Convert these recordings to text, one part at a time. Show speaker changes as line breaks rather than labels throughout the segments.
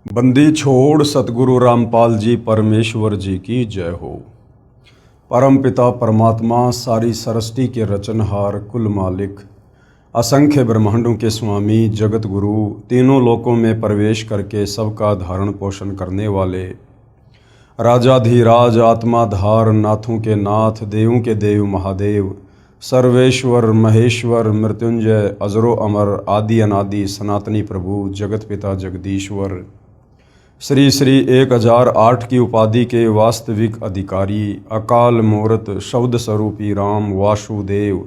बंदी छोड़ सतगुरु रामपाल जी परमेश्वर जी की जय हो। परम पिता परमात्मा सारी सृष्टि के रचनहार कुल मालिक असंख्य ब्रह्मांडों के स्वामी जगत गुरु तीनों लोकों में प्रवेश करके सबका धारण पोषण करने वाले राजाधिराज आत्माधार नाथों के नाथ देवों के देव महादेव सर्वेश्वर महेश्वर मृत्युंजय अजरो अमर आदि अनादि सनातनी प्रभु जगत पिता जगदीश्वर श्री श्री 1008 की उपाधि के वास्तविक अधिकारी अकाल मूर्त शब्द स्वरूपी राम वासुदेव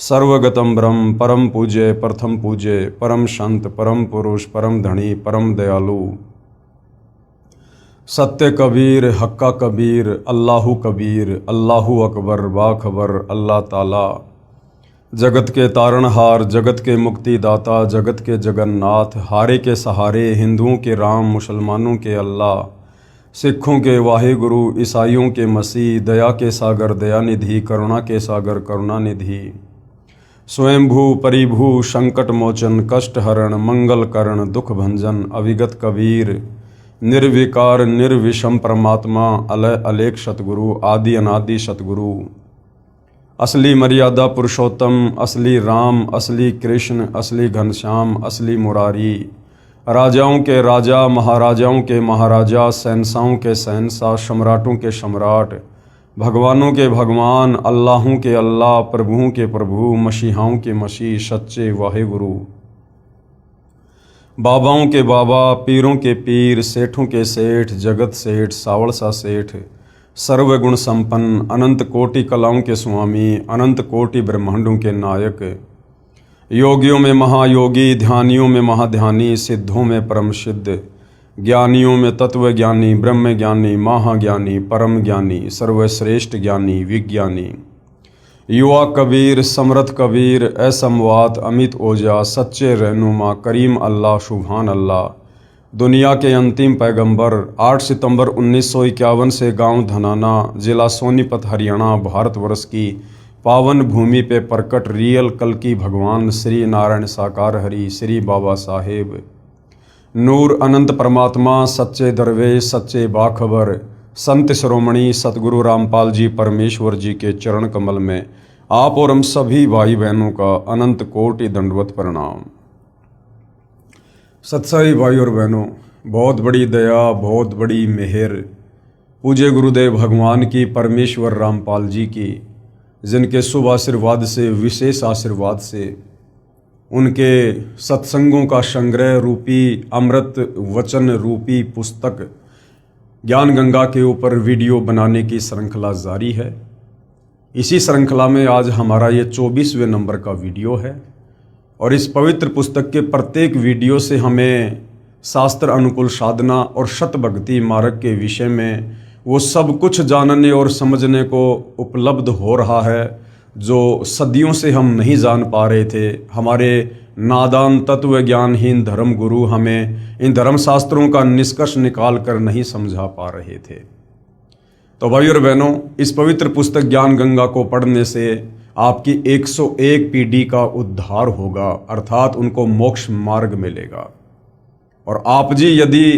सर्वगतम ब्रह्म परम पूज्य प्रथम पूज्य परम संत परम पुरुष परम धनी परम दयालु सत्य कबीर हक्का कबीर अल्लाहु अकबर बाखबर अल्लाह ताला जगत के तारणहार जगत के मुक्तिदाता जगत के जगन्नाथ हारे के सहारे हिंदुओं के राम मुसलमानों के अल्लाह सिखों के वाहिगुरु ईसाइयों के मसीह दया के सागर दयानिधि करुणा के सागर करुणानिधि स्वयंभू परिभू संकट मोचन कष्ट हरण मंगल करण दुख भंजन अविगत कबीर निर्विकार निर्विषम परमात्मा अलय अलेख सतगुरु आदि अनादि सतगुरु असली मर्यादा पुरुषोत्तम असली राम असली कृष्ण असली घनश्याम असली मुरारी राजाओं के राजा महाराजाओं के महाराजा शहंशाहों के शहंशाह सम्राटों के सम्राट भगवानों के भगवान अल्लाहों के अल्लाह प्रभुओं के प्रभु मसीहाओं के मसीह सच्चे वाहिगुरु बाबाओं के बाबा पीरों के पीर सेठों के सेठ जगत सेठ सावड़सा सेठ सर्वगुण संपन्न अनंत कोटि कलाओं के स्वामी अनंत कोटि ब्रह्मांडों के नायक योगियों में महायोगी ध्यानियों में महाध्यानी सिद्धों में परम सिद्ध ज्ञानियों में तत्व ज्ञानी ब्रह्म ज्ञानी महाज्ञानी परम ज्ञानी सर्वश्रेष्ठ ज्ञानी विज्ञानी युवा कबीर समर्थ कबीर असमवात अमित ओजा सच्चे रहनुमा करीम अल्लाह सुभान अल्लाह दुनिया के अंतिम पैगंबर 8 सितंबर 1951 से गांव धनाना जिला सोनीपत हरियाणा भारतवर्ष की पावन भूमि पे प्रकट रियल कल की भगवान श्री नारायण साकार हरि श्री बाबा साहेब नूर अनंत परमात्मा सच्चे दरवेश सच्चे बाखबर संत शिरोमणि सतगुरु रामपाल जी परमेश्वर जी के चरण कमल में आप और हम सभी भाई बहनों का अनंत कोटि दंडवत प्रणाम। सत्साई भाई और बहनों, बहुत बड़ी दया बहुत बड़ी मेहर पूज्य गुरुदेव भगवान की परमेश्वर रामपाल जी की जिनके शुभ आशीर्वाद से विशेष आशीर्वाद से उनके सत्संगों का संग्रह रूपी अमृत वचन रूपी पुस्तक ज्ञान गंगा के ऊपर वीडियो बनाने की श्रृंखला जारी है। इसी श्रृंखला में आज हमारा ये 24वें नंबर का वीडियो है और इस पवित्र पुस्तक के प्रत्येक वीडियो से हमें शास्त्र अनुकूल साधना और शत भक्ति मार्ग के विषय में वो सब कुछ जानने और समझने को उपलब्ध हो रहा है जो सदियों से हम नहीं जान पा रहे थे। हमारे नादान तत्व ज्ञानहीन धर्म गुरु हमें इन धर्म शास्त्रों का निष्कर्ष निकाल कर नहीं समझा पा रहे थे। तो भाई और बहनों, इस पवित्र पुस्तक ज्ञान गंगा को पढ़ने से आपकी 101 पीढ़ी का उद्धार होगा, अर्थात उनको मोक्ष मार्ग मिलेगा। और आप जी यदि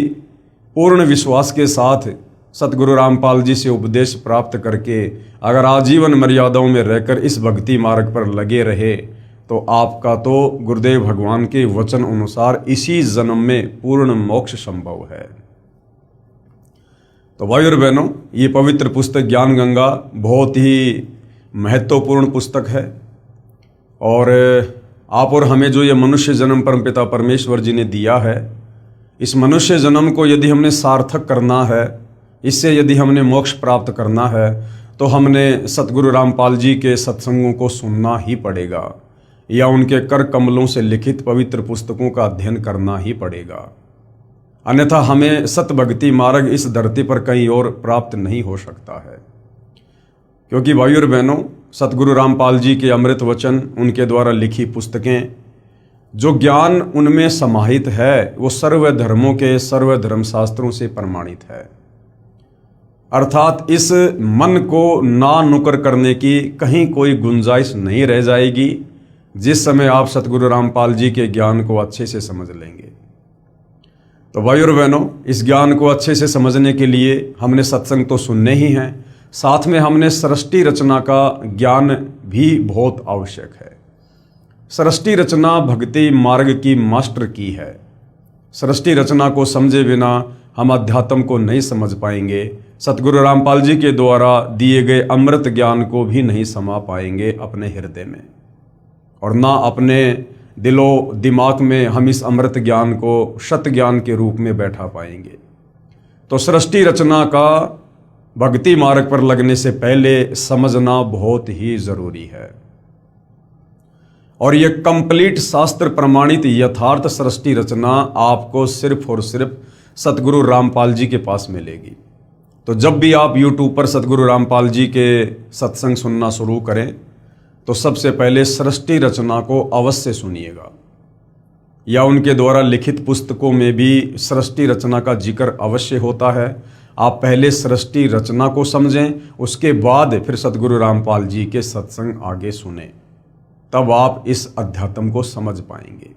पूर्ण विश्वास के साथ सतगुरु रामपाल जी से उपदेश प्राप्त करके अगर आजीवन मर्यादाओं में रहकर इस भक्ति मार्ग पर लगे रहे तो आपका तो गुरुदेव भगवान के वचन अनुसार इसी जन्म में पूर्ण मोक्ष संभव है। तो भाई और बहनों, ये पवित्र पुस्तक ज्ञान गंगा बहुत ही महत्वपूर्ण पुस्तक है और आप और हमें जो ये मनुष्य जन्म परमपिता परमेश्वर जी ने दिया है, इस मनुष्य जन्म को यदि हमने सार्थक करना है, इससे यदि हमने मोक्ष प्राप्त करना है तो हमने सतगुरु रामपाल जी के सत्संगों को सुनना ही पड़ेगा या उनके कर कमलों से लिखित पवित्र पुस्तकों का अध्ययन करना ही पड़ेगा। अन्यथा हमें सत भक्ति मार्ग इस धरती पर कहीं और प्राप्त नहीं हो सकता है। क्योंकि भाई और बहनों, सतगुरु रामपाल जी के अमृत वचन उनके द्वारा लिखी पुस्तकें जो ज्ञान उनमें समाहित है वो सर्व धर्मों के सर्व धर्म शास्त्रों से प्रमाणित है। अर्थात इस मन को ना नुकर करने की कहीं कोई गुंजाइश नहीं रह जाएगी जिस समय आप सतगुरु रामपाल जी के ज्ञान को अच्छे से समझ लेंगे। तो भाइयों और बहनों, इस ज्ञान को अच्छे से समझने के लिए हमने सत्संग तो सुनने ही हैं, साथ में हमने सृष्टि रचना का ज्ञान भी बहुत आवश्यक है। सृष्टि रचना भक्ति मार्ग की मास्टर की है। सृष्टि रचना को समझे बिना हम अध्यात्म को नहीं समझ पाएंगे, सतगुरु रामपाल जी के द्वारा दिए गए अमृत ज्ञान को भी नहीं समा पाएंगे अपने हृदय में, और ना अपने दिलो दिमाग में हम इस अमृत ज्ञान को शत ज्ञान के रूप में बैठा पाएंगे। तो सृष्टि रचना का भक्ति मार्ग पर लगने से पहले समझना बहुत ही जरूरी है, और यह कंप्लीट शास्त्र प्रमाणित यथार्थ सृष्टि रचना आपको सिर्फ और सिर्फ सतगुरु रामपाल जी के पास मिलेगी। तो जब भी आप YouTube पर सतगुरु रामपाल जी के सत्संग सुनना शुरू करें तो सबसे पहले सृष्टि रचना को अवश्य सुनिएगा, या उनके द्वारा लिखित पुस्तकों में भी सृष्टि रचना का जिक्र अवश्य होता है। आप पहले सृष्टि रचना को समझें, उसके बाद फिर सतगुरु रामपाल जी के सत्संग आगे सुने, तब आप इस अध्यात्म को समझ पाएंगे।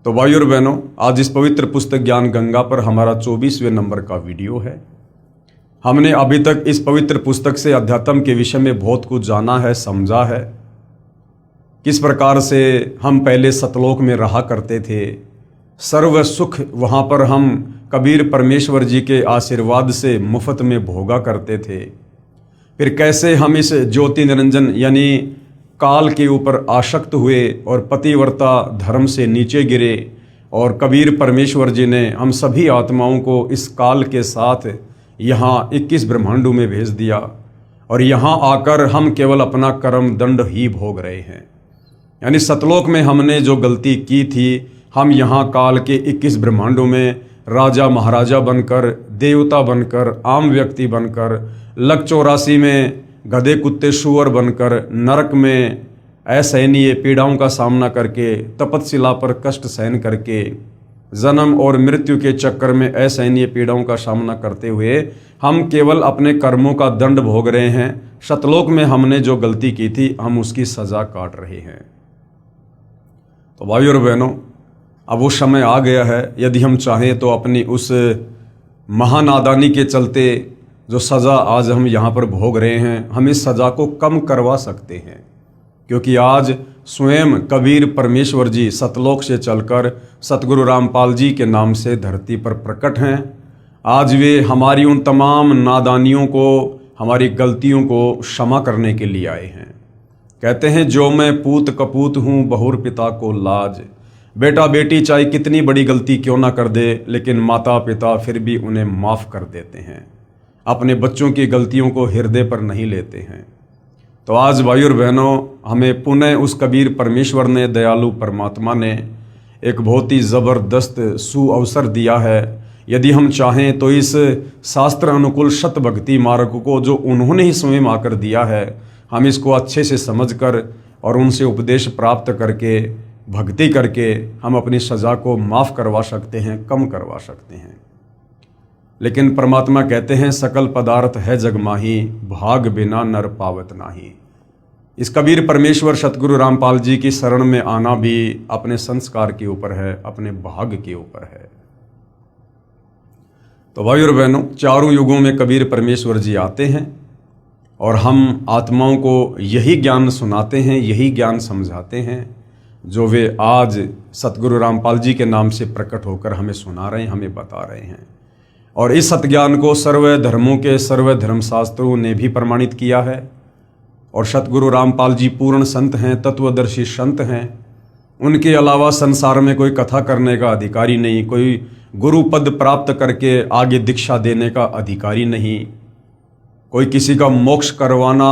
तो भाइयों और बहनों, आज इस पवित्र पुस्तक ज्ञान गंगा पर हमारा 24वें नंबर का वीडियो है। हमने अभी तक इस पवित्र पुस्तक से अध्यात्म के विषय में बहुत कुछ जाना है, समझा है। किस प्रकार से हम पहले सतलोक में रहा करते थे, सर्व सुख वहाँ पर हम कबीर परमेश्वर जी के आशीर्वाद से मुफ्त में भोगा करते थे। फिर कैसे हम इस ज्योति निरंजन यानी काल के ऊपर आसक्त हुए और पतिव्रता धर्म से नीचे गिरे, और कबीर परमेश्वर जी ने हम सभी आत्माओं को इस काल के साथ यहाँ 21 ब्रह्मांडों में भेज दिया, और यहाँ आकर हम केवल अपना कर्म दंड ही भोग रहे हैं। यानी सतलोक में हमने जो गलती की थी, हम यहाँ काल के 21 ब्रह्मांडों में राजा महाराजा बनकर, देवता बनकर, आम व्यक्ति बनकर, लक 84 में गधे कुत्ते शुअर बनकर, नरक में असहनीय पीड़ाओं का सामना करके, तपतशिला पर कष्ट सहन करके, जन्म और मृत्यु के चक्कर में असहनीय पीड़ाओं का सामना करते हुए हम केवल अपने कर्मों का दंड भोग रहे हैं। सतलोक में हमने जो गलती की थी, हम उसकी सजा काट रहे हैं। तो भाइयों और बहनों, अब वो समय आ गया है, यदि हम चाहें तो अपनी उस महानादानी के चलते जो सज़ा आज हम यहाँ पर भोग रहे हैं, हम इस सज़ा को कम करवा सकते हैं, क्योंकि आज स्वयं कबीर परमेश्वर जी सतलोक से चलकर सतगुरु रामपाल जी के नाम से धरती पर प्रकट हैं। आज वे हमारी उन तमाम नादानियों को, हमारी गलतियों को क्षमा करने के लिए आए हैं। कहते हैं, जो मैं पूत कपूत हूँ बहुर पिता को लाज। बेटा बेटी चाहे कितनी बड़ी गलती क्यों ना कर दे, लेकिन माता पिता फिर भी उन्हें माफ़ कर देते हैं, अपने बच्चों की गलतियों को हृदय पर नहीं लेते हैं। तो आज भाइयों और बहनों, हमें पुनः उस कबीर परमेश्वर ने, दयालु परमात्मा ने एक बहुत ही ज़बरदस्त सुअवसर दिया है। यदि हम चाहें तो इस शास्त्र अनुकूल शत भक्ति मार्ग को जो उन्होंने ही स्वयं आकर दिया है, हम इसको अच्छे से समझकर और उनसे उपदेश प्राप्त करके, भक्ति करके हम अपनी सज़ा को माफ़ करवा सकते हैं, कम करवा सकते हैं। लेकिन परमात्मा कहते हैं, सकल पदार्थ है जग माही, भाग बिना नर पावत नाही। इस कबीर परमेश्वर सतगुरु रामपाल जी की शरण में आना भी अपने संस्कार के ऊपर है, अपने भाग के ऊपर है। तो भाइयों और बहनों, चारों युगों में कबीर परमेश्वर जी आते हैं और हम आत्माओं को यही ज्ञान सुनाते हैं, यही ज्ञान समझाते हैं जो वे आज सतगुरु रामपाल जी के नाम से प्रकट होकर हमें सुना रहे हैं, हमें बता रहे हैं। और इस सतज्ञान को सर्व धर्मों के सर्व धर्मशास्त्रों ने भी प्रमाणित किया है। और सतगुरु रामपाल जी पूर्ण संत हैं, तत्वदर्शी संत हैं। उनके अलावा संसार में कोई कथा करने का अधिकारी नहीं, कोई गुरु पद प्राप्त करके आगे दीक्षा देने का अधिकारी नहीं, कोई किसी का मोक्ष करवाना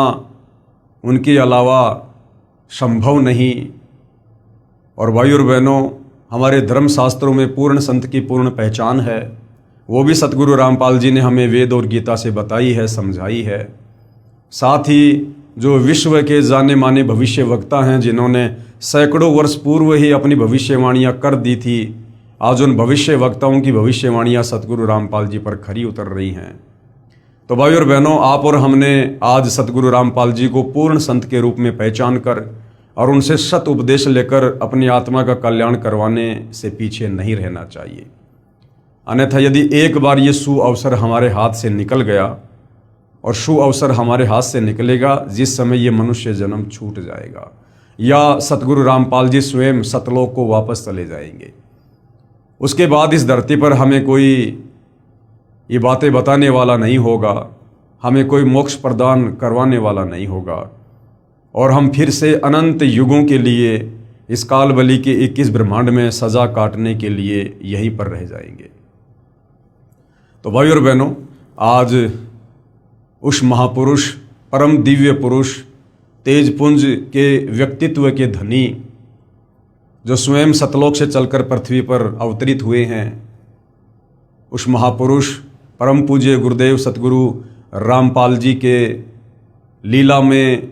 उनके अलावा संभव नहीं। और भाइयों और बहनों, हमारे धर्मशास्त्रों में पूर्ण संत की पूर्ण पहचान है, वो भी सतगुरु रामपाल जी ने हमें वेद और गीता से बताई है, समझाई है। साथ ही जो विश्व के जाने माने भविष्य वक्ता हैं, जिन्होंने सैकड़ों वर्ष पूर्व ही अपनी भविष्यवाणियाँ कर दी थी, आज उन भविष्य वक्ताओं की भविष्यवाणियाँ सतगुरु रामपाल जी पर खरी उतर रही हैं। तो भाइयों और बहनों, आप और हमने आज सतगुरु रामपाल जी को पूर्ण संत के रूप में पहचान कर और उनसे सत उपदेश लेकर अपनी आत्मा का कल्याण करवाने से पीछे नहीं रहना चाहिए। अन्यथा यदि एक बार ये सु अवसर हमारे हाथ से निकल गया, और सु अवसर हमारे हाथ से निकलेगा जिस समय ये मनुष्य जन्म छूट जाएगा, या सतगुरु रामपाल जी स्वयं सतलोक को वापस चले जाएंगे। उसके बाद इस धरती पर हमें कोई ये बातें बताने वाला नहीं होगा, हमें कोई मोक्ष प्रदान करवाने वाला नहीं होगा, और हम फिर से अनंत युगों के लिए इस काल बलि के 21 ब्रह्मांड में सजा काटने के लिए यहीं पर रह जाएंगे। तो भाई और बहनों, आज उस महापुरुष, परम दिव्य पुरुष, तेजपुंज के व्यक्तित्व के धनी, जो स्वयं सतलोक से चलकर पृथ्वी पर अवतरित हुए हैं, उस महापुरुष परम पूज्य गुरुदेव सतगुरु रामपाल जी के लीला में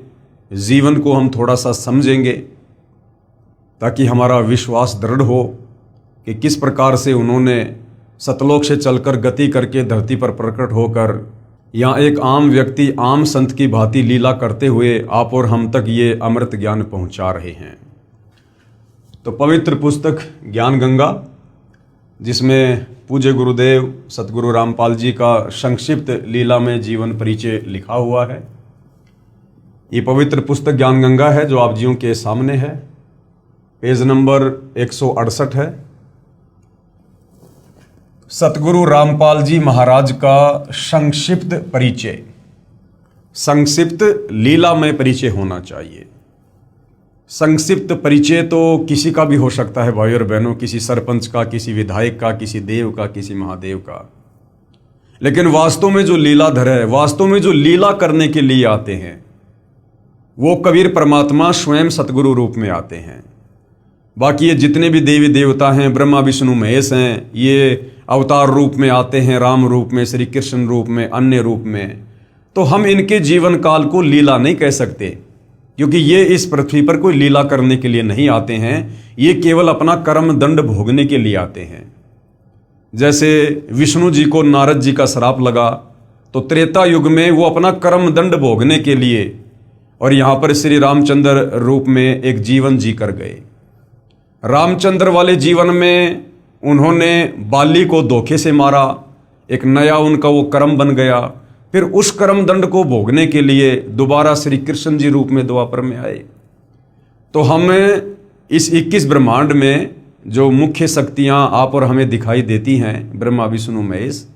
जीवन को हम थोड़ा सा समझेंगे, ताकि हमारा विश्वास दृढ़ हो कि किस प्रकार से उन्होंने सतलोक से चलकर गति करके धरती पर प्रकट होकर यहाँ एक आम व्यक्ति, आम संत की भांति लीला करते हुए आप और हम तक ये अमृत ज्ञान पहुँचा रहे हैं। तो पवित्र पुस्तक ज्ञान गंगा, जिसमें पूज्य गुरुदेव सतगुरु रामपाल जी का संक्षिप्त लीला में जीवन परिचय लिखा हुआ है, ये पवित्र पुस्तक ज्ञान गंगा है जो आप जियों के सामने है। पेज नंबर 168 है। सतगुरु रामपाल जी महाराज का संक्षिप्त परिचय, संक्षिप्त लीला में परिचय होना चाहिए। संक्षिप्त परिचय तो किसी का भी हो सकता है भाई और बहनों, किसी सरपंच का, किसी विधायक का, किसी देव का, किसी महादेव का, लेकिन वास्तव में जो लीलाधर है, वास्तव में जो लीला करने के लिए आते हैं, वो कबीर परमात्मा स्वयं सतगुरु रूप में आते हैं। बाकी ये जितने भी देवी देवता हैं, ब्रह्मा विष्णु महेश हैं, ये अवतार रूप में आते हैं, राम रूप में, श्री कृष्ण रूप में, अन्य रूप में। तो हम इनके जीवन काल को लीला नहीं कह सकते, क्योंकि ये इस पृथ्वी पर कोई लीला करने के लिए नहीं आते हैं, ये केवल अपना कर्म दंड भोगने के लिए आते हैं। जैसे विष्णु जी को नारद जी का श्राप लगा, तो त्रेता युग में वो अपना कर्म दंड भोगने के लिए और यहाँ पर श्री रामचंद्र रूप में एक जीवन जी कर गए। रामचंद्र वाले जीवन में उन्होंने बाली को धोखे से मारा, एक नया उनका वो कर्म बन गया। फिर उस कर्म दंड को भोगने के लिए दोबारा श्री कृष्ण जी रूप में द्वापर में आए। तो हमें इस 21 ब्रह्मांड में जो मुख्य शक्तियां आप और हमें दिखाई देती हैं, ब्रह्मा विष्णु महेश,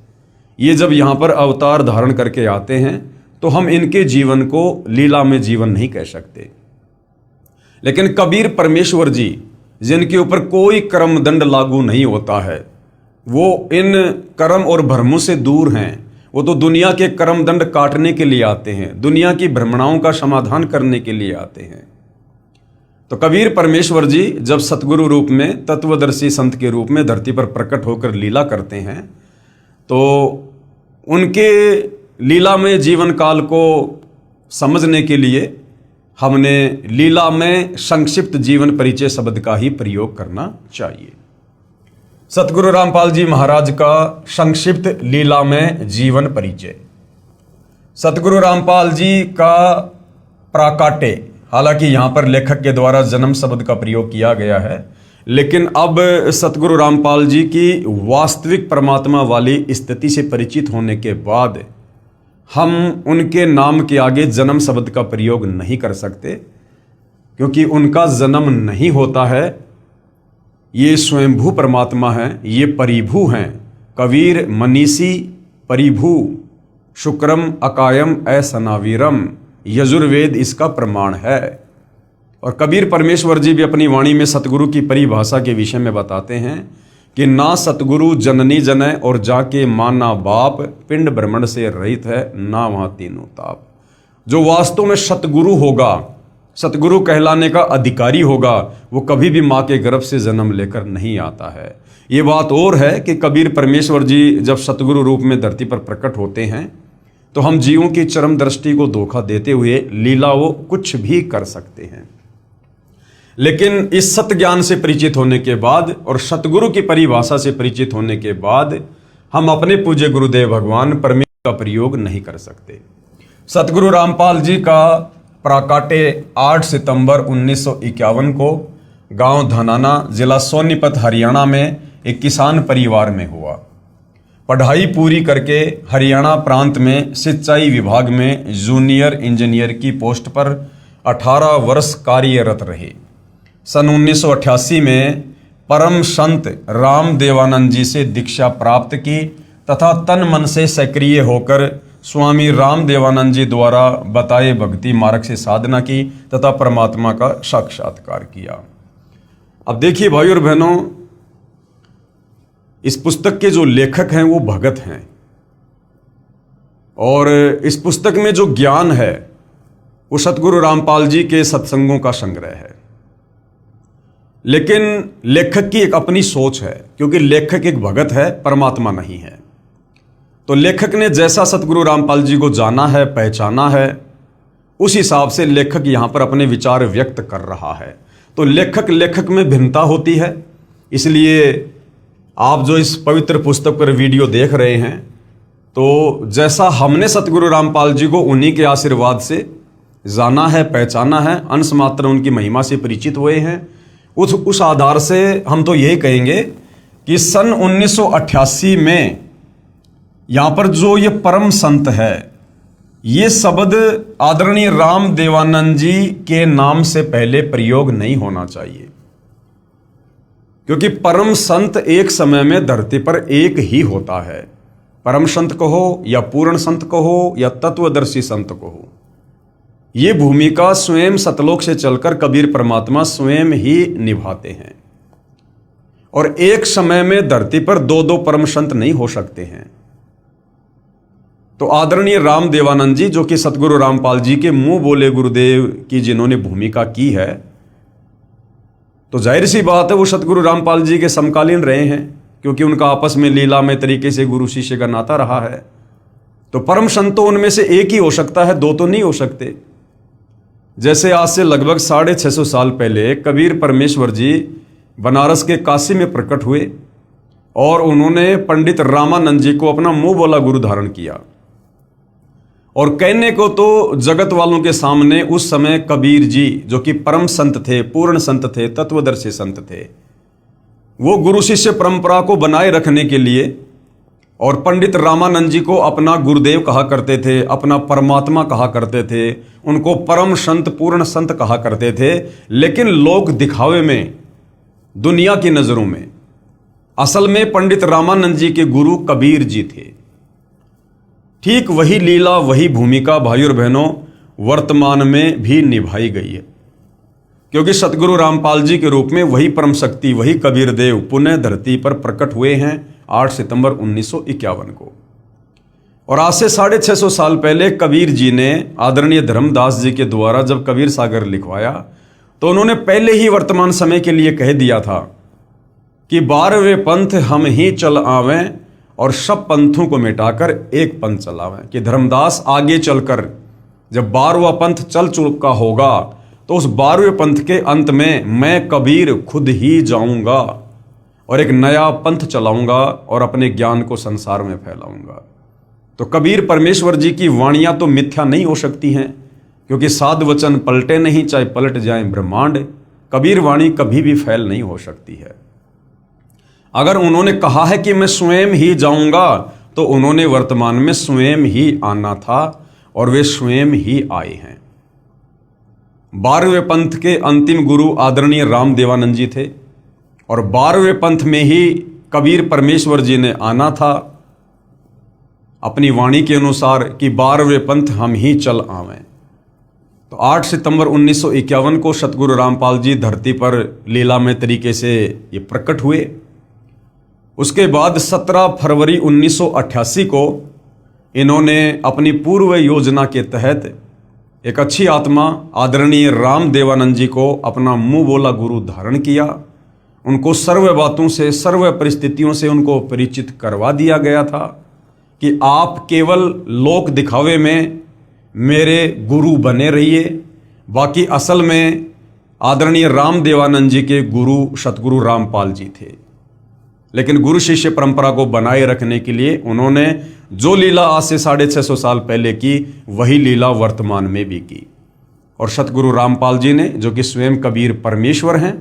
ये जब यहाँ पर अवतार धारण करके आते हैं तो हम इनके जीवन को लीला में जीवन नहीं कह सकते। लेकिन कबीर परमेश्वर जी, जिनके ऊपर कोई कर्म दंड लागू नहीं होता है, वो इन कर्म और भ्रमों से दूर हैं। वो तो दुनिया के कर्म दंड काटने के लिए आते हैं, दुनिया की भ्रमणाओं का समाधान करने के लिए आते हैं। तो कबीर परमेश्वर जी जब सतगुरु रूप में, तत्वदर्शी संत के रूप में धरती पर प्रकट होकर लीला करते हैं, तो उनके लीला में जीवन काल को समझने के लिए हमने लीला में संक्षिप्त जीवन परिचय शब्द का ही प्रयोग करना चाहिए। सतगुरु रामपाल जी महाराज का संक्षिप्त लीला में जीवन परिचय। सतगुरु रामपाल जी का प्राकाटे, हालांकि यहाँ पर लेखक के द्वारा जन्म शब्द का प्रयोग किया गया है, लेकिन अब सतगुरु रामपाल जी की वास्तविक परमात्मा वाली स्थिति से परिचित होने के बाद हम उनके नाम के आगे जन्म शब्द का प्रयोग नहीं कर सकते, क्योंकि उनका जन्म नहीं होता है। ये स्वयंभू परमात्मा हैं, ये परिभू हैं। कबीर मनीषी परिभू, शुक्रम अकायम असनावीरम, यजुर्वेद इसका प्रमाण है। और कबीर परमेश्वर जी भी अपनी वाणी में सतगुरु की परिभाषा के विषय में बताते हैं कि ना सतगुरु जननी जनय और जाके माना बाप, पिंड ब्रह्मंड से रहित है ना वहाँ तीनों ताप। जो वास्तव में सतगुरु होगा, सतगुरु कहलाने का अधिकारी होगा, वो कभी भी माँ के गर्भ से जन्म लेकर नहीं आता है। ये बात और है कि कबीर परमेश्वर जी जब सतगुरु रूप में धरती पर प्रकट होते हैं तो हम जीवों की चरम दृष्टि को धोखा देते हुए लीला वो कुछ भी कर सकते हैं। लेकिन इस सत्य ज्ञान से परिचित होने के बाद और सतगुरु की परिभाषा से परिचित होने के बाद हम अपने पूज्य गुरुदेव भगवान परमेश्वर का प्रयोग नहीं कर सकते। सतगुरु रामपाल जी का प्राकाटे 8 सितंबर 1951 को गांव धनाना, जिला सोनीपत, हरियाणा में एक किसान परिवार में हुआ। पढ़ाई पूरी करके हरियाणा प्रांत में सिंचाई विभाग में जूनियर इंजीनियर की पोस्ट पर 18 वर्ष कार्यरत रहे। सन 1988 में परम संत राम देवानंद जी से दीक्षा प्राप्त की तथा तन मन से सक्रिय होकर स्वामी राम देवानंद जी द्वारा बताए भक्ति मार्ग से साधना की तथा परमात्मा का साक्षात्कार किया। अब देखिए भाई और बहनों, इस पुस्तक के जो लेखक हैं वो भगत हैं और इस पुस्तक में जो ज्ञान है वो सतगुरु रामपाल जी के सत्संगों का संग्रह है। लेकिन लेखक की एक अपनी सोच है, क्योंकि लेखक एक भगत है, परमात्मा नहीं है। तो लेखक ने जैसा सतगुरु रामपाल जी को जाना है, पहचाना है, उस हिसाब से लेखक यहां पर अपने विचार व्यक्त कर रहा है। तो लेखक में भिन्नता होती है। इसलिए आप जो इस पवित्र पुस्तक पर वीडियो देख रहे हैं, तो जैसा हमने सतगुरु रामपाल जी को उन्हीं के आशीर्वाद से जाना है, पहचाना है, अंश मात्र उनकी महिमा से परिचित हुए हैं, उस आधार से हम तो यही कहेंगे कि सन 1988 में यहाँ पर जो ये परम संत है, ये शब्द आदरणीय राम देवानंद जी के नाम से पहले प्रयोग नहीं होना चाहिए, क्योंकि परम संत एक समय में धरती पर एक ही होता है। परम संत कहो या पूर्ण संत कहो या तत्वदर्शी संत कहो, ये भूमिका स्वयं सतलोक से चलकर कबीर परमात्मा स्वयं ही निभाते हैं। और एक समय में धरती पर दो परम संत नहीं हो सकते हैं। तो आदरणीय राम देवानंद जी, जो कि सतगुरु रामपाल जी के मुंह बोले गुरुदेव की जिन्होंने भूमिका की है, तो जाहिर सी बात है वो सतगुरु रामपाल जी के समकालीन रहे हैं, क्योंकि उनका आपस में लीलामय तरीके से गुरु शिष्य का नाता रहा है। तो परम संत तो उनमें से एक ही हो सकता है, दो तो नहीं हो सकते। जैसे आज से लगभग 650 साल पहले कबीर परमेश्वर जी बनारस के काशी में प्रकट हुए और उन्होंने पंडित रामानंद जी को अपना मुंह बोला गुरु धारण किया। और कहने को तो जगत वालों के सामने उस समय कबीर जी, जो कि परम संत थे, पूर्ण संत थे, तत्वदर्शी संत थे, वो गुरु शिष्य परंपरा को बनाए रखने के लिए और पंडित रामानंद जी को अपना गुरुदेव कहा करते थे, अपना परमात्मा कहा करते थे, उनको परम संत, पूर्ण संत कहा करते थे। लेकिन लोग दिखावे में, दुनिया की नजरों में, असल में पंडित रामानंद जी के गुरु कबीर जी थे। ठीक वही लीला, वही भूमिका भाई और बहनों वर्तमान में भी निभाई गई है, क्योंकि सतगुरु रामपाल जी के रूप में वही परम शक्ति, वही कबीर देव पुनः धरती पर प्रकट हुए हैं 8 सितंबर 1951 को। और आज से 650 साल पहले कबीर जी ने आदरणीय धर्मदास जी के द्वारा जब कबीर सागर लिखवाया, तो उन्होंने पहले ही वर्तमान समय के लिए कह दिया था कि 12वें पंथ हम ही चल आवें और सब पंथों को मिटाकर एक पंथ चलावें। कि धर्मदास आगे चलकर जब 12वां पंथ चल चुका होगा, तो उस 12वें पंथ के अंत में मैं कबीर खुद ही जाऊंगा और एक नया पंथ चलाऊंगा और अपने ज्ञान को संसार में फैलाऊंगा। तो कबीर परमेश्वर जी की वाणियां तो मिथ्या नहीं हो सकती हैं, क्योंकि साध वचन पलटे नहीं, चाहे पलट जाए ब्रह्मांड। कबीर वाणी कभी भी फैल नहीं हो सकती है। अगर उन्होंने कहा है कि मैं स्वयं ही जाऊंगा, तो उन्होंने वर्तमान में स्वयं ही आना था और वे स्वयं ही आए हैं। 12वें पंथ के अंतिम गुरु आदरणीय राम देवानंद जी थे और 12वें पंथ में ही कबीर परमेश्वर जी ने आना था अपनी वाणी के अनुसार कि 12वें पंथ हम ही चल आवें। तो 8 सितंबर 1951 को सतगुरु रामपाल जी धरती पर लीलामय तरीके से ये प्रकट हुए। उसके बाद 17 फरवरी 1988 को इन्होंने अपनी पूर्व योजना के तहत एक अच्छी आत्मा आदरणीय राम देवानंद जी को अपना मुंह बोला गुरु धारण किया। उनको सर्व बातों से, सर्व परिस्थितियों से उनको परिचित करवा दिया गया था कि आप केवल लोक दिखावे में मेरे गुरु बने रहिए, बाकी असल में आदरणीय राम देवानंद जी के गुरु सतगुरु रामपाल जी थे। लेकिन गुरु शिष्य परंपरा को बनाए रखने के लिए उन्होंने जो लीला आज से 650 साल पहले की, वही लीला वर्तमान में भी की। और सतगुरु रामपाल जी ने, जो कि स्वयं कबीर परमेश्वर हैं,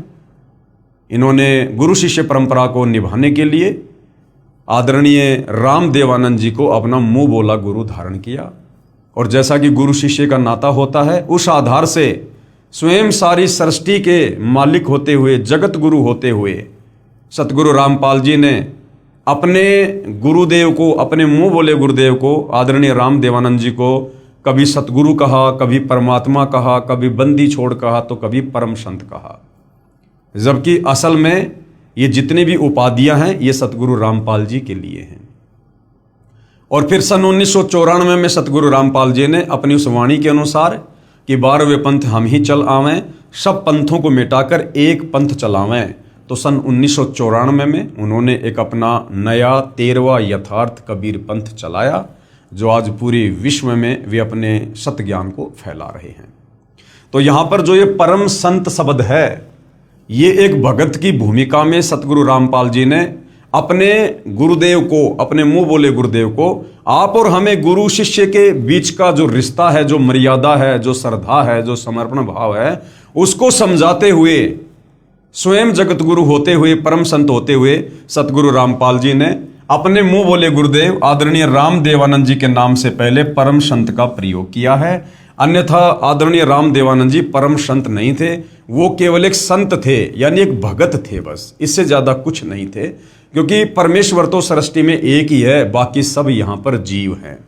इन्होंने गुरु शिष्य परंपरा को निभाने के लिए आदरणीय राम देवानंद जी को अपना मुंह बोला गुरु धारण किया। और जैसा कि गुरु शिष्य का नाता होता है, उस आधार से स्वयं सारी सृष्टि के मालिक होते हुए, जगत गुरु होते हुए सतगुरु रामपाल जी ने अपने गुरुदेव को, अपने मुंह बोले गुरुदेव को, आदरणीय राम देवानंद जी को कभी सतगुरु कहा, कभी परमात्मा कहा, कभी बंदी छोड़ कहा, तो कभी परम संत कहा। जबकि असल में ये जितनी भी उपाधियां हैं ये सतगुरु रामपाल जी के लिए हैं। और फिर सन 1994 में सतगुरु रामपाल जी ने अपनी उस वाणी के अनुसार कि 12वें पंथ हम ही चल आवें, सब पंथों को मिटाकर एक पंथ चलावें, तो सन 1994 में उन्होंने एक अपना नया 13वां यथार्थ कबीर पंथ चलाया, जो आज पूरे विश्व में वे अपने सत ज्ञान को फैला रहे हैं। तो यहाँ पर जो ये परम संत शब्द है, ये एक भगत की भूमिका में सतगुरु रामपाल जी ने अपने गुरुदेव को, अपने मुंह बोले गुरुदेव को, आप और हमें गुरु शिष्य के बीच का जो रिश्ता है, जो मर्यादा है, जो श्रद्धा है, जो समर्पण भाव है, उसको समझाते हुए, स्वयं जगत गुरु होते हुए, परम संत होते हुए सतगुरु रामपाल जी ने अपने मुंह बोले गुरुदेव आदरणीय राम देवानंद जी के नाम से पहले परम संत का प्रयोग किया है। अन्यथा आदरणीय राम देवानंद जी परम संत नहीं थे, वो केवल एक संत थे, यानी एक भगत थे, बस इससे ज्यादा कुछ नहीं थे। क्योंकि परमेश्वर तो सृष्टि में एक ही है, बाकी सब यहां पर जीव हैं।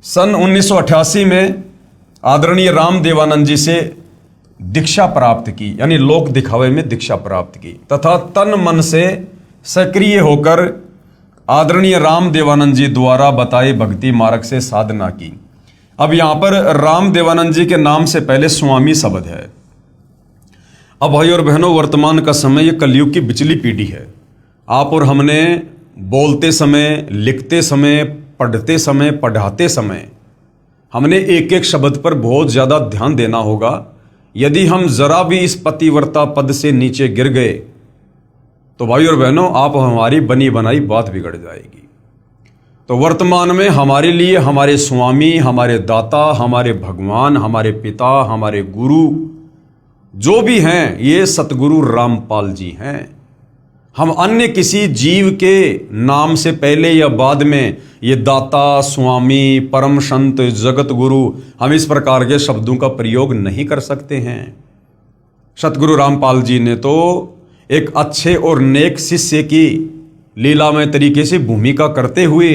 सन 1988 में आदरणीय राम देवानंद जी से दीक्षा प्राप्त की, यानी लोक दिखावे में दीक्षा प्राप्त की, तथा तन मन से सक्रिय होकर आदरणीय राम देवानंद जी द्वारा बताए भक्ति मार्ग से साधना की। अब यहां पर राम देवानंद जी के नाम से पहले स्वामी शब्द है। अब भाई और बहनों, वर्तमान का समय ये कलयुग की बिचली पीढ़ी है। आप और हमने बोलते समय, लिखते समय, पढ़ते समय, पढ़ाते समय हमने एक एक शब्द पर बहुत ज्यादा ध्यान देना होगा। यदि हम जरा भी इस पतिव्रता पद से नीचे गिर गए तो भाई और बहनों, आप हमारी बनी बनाई बात बिगड़ जाएगी। तो वर्तमान में हमारे लिए हमारे स्वामी, हमारे दाता, हमारे भगवान, हमारे पिता, हमारे गुरु जो भी हैं, ये सतगुरु रामपाल जी हैं। हम अन्य किसी जीव के नाम से पहले या बाद में ये दाता, स्वामी, परम संत, जगत गुरु, हम इस प्रकार के शब्दों का प्रयोग नहीं कर सकते हैं। सतगुरु रामपाल जी ने तो एक अच्छे और नेक शिष्य की लीलामय तरीके से भूमिका करते हुए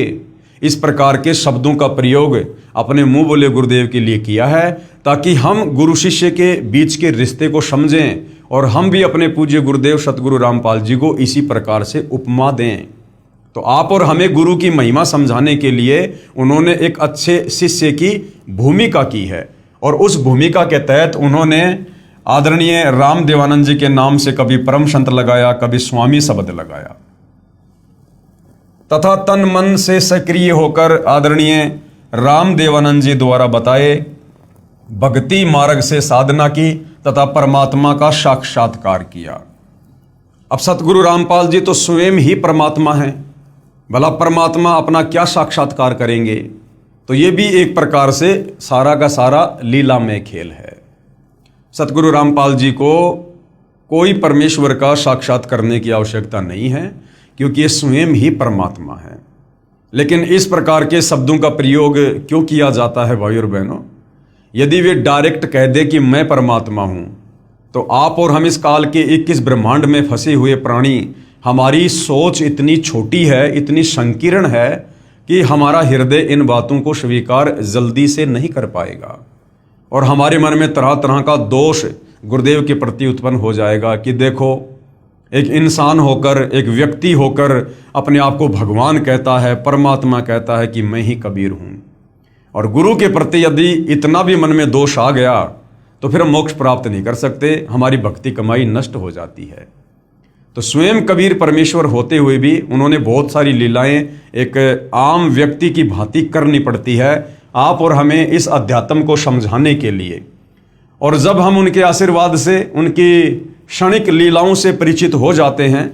इस प्रकार के शब्दों का प्रयोग अपने मुंह बोले गुरुदेव के लिए किया है, ताकि हम गुरु शिष्य के बीच के रिश्ते को समझें और हम भी अपने पूज्य गुरुदेव सतगुरु रामपाल जी को इसी प्रकार से उपमा दें। तो आप और हमें गुरु की महिमा समझाने के लिए उन्होंने एक अच्छे शिष्य की भूमिका की है, और उस भूमिका के तहत उन्होंने आदरणीय राम देवानंद जी के नाम से कभी परम संत लगाया, कभी स्वामी शब्द लगाया, तथा तन मन से सक्रिय होकर आदरणीय राम देवानंद जी द्वारा बताए भक्ति मार्ग से साधना की तथा परमात्मा का साक्षात्कार किया। अब सतगुरु रामपाल जी तो स्वयं ही परमात्मा हैं, भला परमात्मा अपना क्या साक्षात्कार करेंगे? तो ये भी एक प्रकार से सारा का सारा लीलामय खेल है। सतगुरु रामपाल जी को कोई परमेश्वर का साक्षात करने की आवश्यकता नहीं है, क्योंकि ये स्वयं ही परमात्मा है। लेकिन इस प्रकार के शब्दों का प्रयोग क्यों किया जाता है भाई और बहनों? यदि वे डायरेक्ट कह दे कि मैं परमात्मा हूं, तो आप और हम इस काल के 21 ब्रह्मांड में फंसे हुए प्राणी, हमारी सोच इतनी छोटी है, इतनी संकीर्ण है कि हमारा हृदय इन बातों को स्वीकार जल्दी से नहीं कर पाएगा, और हमारे मन में तरह तरह का दोष गुरुदेव के प्रति उत्पन्न हो जाएगा कि देखो, एक इंसान होकर, एक व्यक्ति होकर अपने आप को भगवान कहता है, परमात्मा कहता है कि मैं ही कबीर हूं। और गुरु के प्रति यदि इतना भी मन में दोष आ गया तो फिर हम मोक्ष प्राप्त नहीं कर सकते, हमारी भक्ति कमाई नष्ट हो जाती है। तो स्वयं कबीर परमेश्वर होते हुए भी उन्होंने बहुत सारी लीलाएं एक आम व्यक्ति की भांति करनी पड़ती है आप और हमें इस अध्यात्म को समझाने के लिए। और जब हम उनके आशीर्वाद से, उनकी क्षणिक लीलाओं से परिचित हो जाते हैं,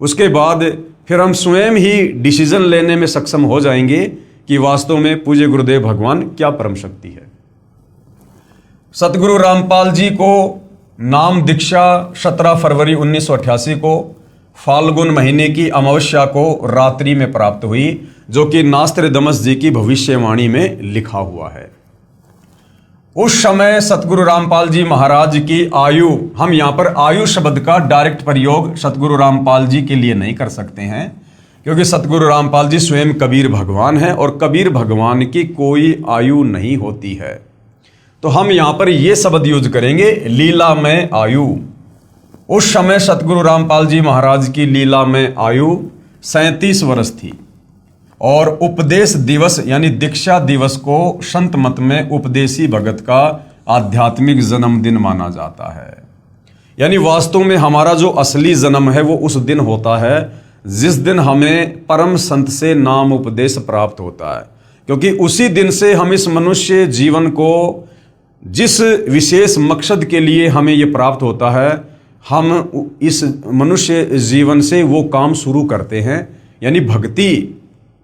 उसके बाद फिर हम स्वयं ही डिसीजन लेने में सक्षम हो जाएंगे कि वास्तव में पूज्य गुरुदेव भगवान क्या परम शक्ति है। सतगुरु रामपाल जी को नाम दीक्षा 17 फरवरी 1988 को फाल्गुन महीने की अमावस्या को रात्रि में प्राप्त हुई, जो कि नास्त्रदमस जी की भविष्यवाणी में लिखा हुआ है। उस समय सतगुरु रामपाल जी महाराज की आयु, हम यहाँ पर आयु शब्द का डायरेक्ट प्रयोग सतगुरु रामपाल जी के लिए नहीं कर सकते हैं, क्योंकि सतगुरु रामपाल जी स्वयं कबीर भगवान हैं और कबीर भगवान की कोई आयु नहीं होती है। तो हम यहाँ पर ये शब्द यूज करेंगे, लीला में आयु। उस समय सतगुरु रामपाल जी महाराज की लीला में आयु 37 वर्ष थी और उपदेश दिवस यानी दीक्षा दिवस को संत मत में उपदेशी भगत का आध्यात्मिक जन्मदिन माना जाता है। यानी वास्तव में हमारा जो असली जन्म है वो उस दिन होता है जिस दिन हमें परम संत से नाम उपदेश प्राप्त होता है, क्योंकि उसी दिन से हम इस मनुष्य जीवन को, जिस विशेष मकसद के लिए हमें ये प्राप्त होता है, हम इस मनुष्य जीवन से वो काम शुरू करते हैं, यानी भक्ति,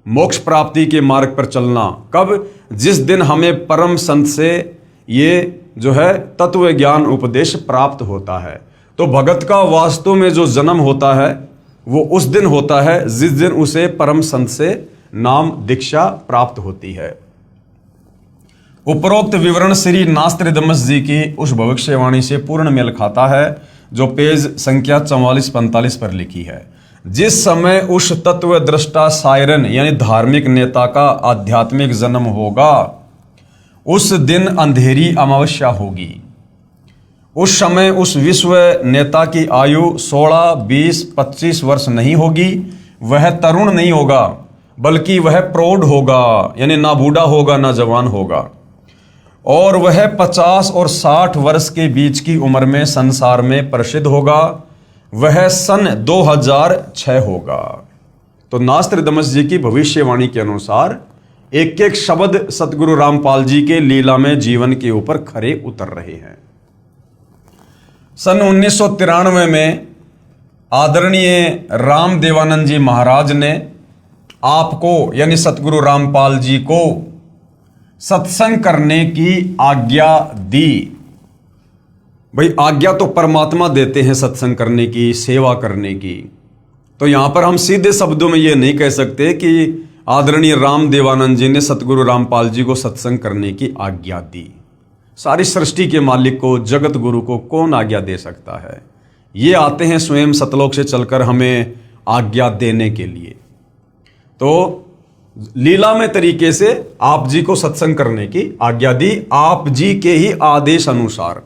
मोक्ष प्राप्ति के मार्ग पर चलना। कब? जिस दिन हमें परम संत से ये जो है तत्व ज्ञान उपदेश प्राप्त होता है। तो भगत का वास्तव में जो जन्म होता है वो उस दिन होता है जिस दिन उसे परम संत से नाम दीक्षा प्राप्त होती है। उपरोक्त विवरण श्री नास्त्रदमस जी की उस भविष्यवाणी से पूर्ण मेल खाता है जो पेज संख्या 44-45 पर लिखी है। जिस समय उस तत्व दृष्टा सायरन यानी धार्मिक नेता का आध्यात्मिक जन्म होगा, उस दिन अंधेरी अमावस्या होगी। उस समय उस विश्व नेता की आयु 16, 20, 25 वर्ष नहीं होगी। वह तरुण नहीं होगा, बल्कि वह प्रौढ़ होगा, यानी ना बूढ़ा होगा ना जवान होगा। और वह 50 और 60 वर्ष के बीच की उम्र में संसार में प्रसिद्ध होगा। वह सन 2006 होगा। तो नास्त्रदमस जी की भविष्यवाणी के अनुसार एक एक शब्द सतगुरु रामपाल जी के लीला में जीवन के ऊपर खरे उतर रहे हैं। सन 1993 में आदरणीय राम देवानंद जी महाराज ने आपको यानी सतगुरु रामपाल जी को सत्संग करने की आज्ञा दी। भाई आज्ञा तो परमात्मा देते हैं सत्संग करने की, सेवा करने की। तो यहां पर हम सीधे शब्दों में ये नहीं कह सकते कि आदरणीय राम देवानंद जी ने सतगुरु रामपाल जी को सत्संग करने की आज्ञा दी। सारी सृष्टि के मालिक को, जगत गुरु को कौन आज्ञा दे सकता है? ये आते हैं स्वयं सतलोक से चलकर हमें आज्ञा देने के लिए। तो लीलामय तरीके से आप जी को सत्संग करने की आज्ञा दी, आप जी के ही आदेश अनुसार।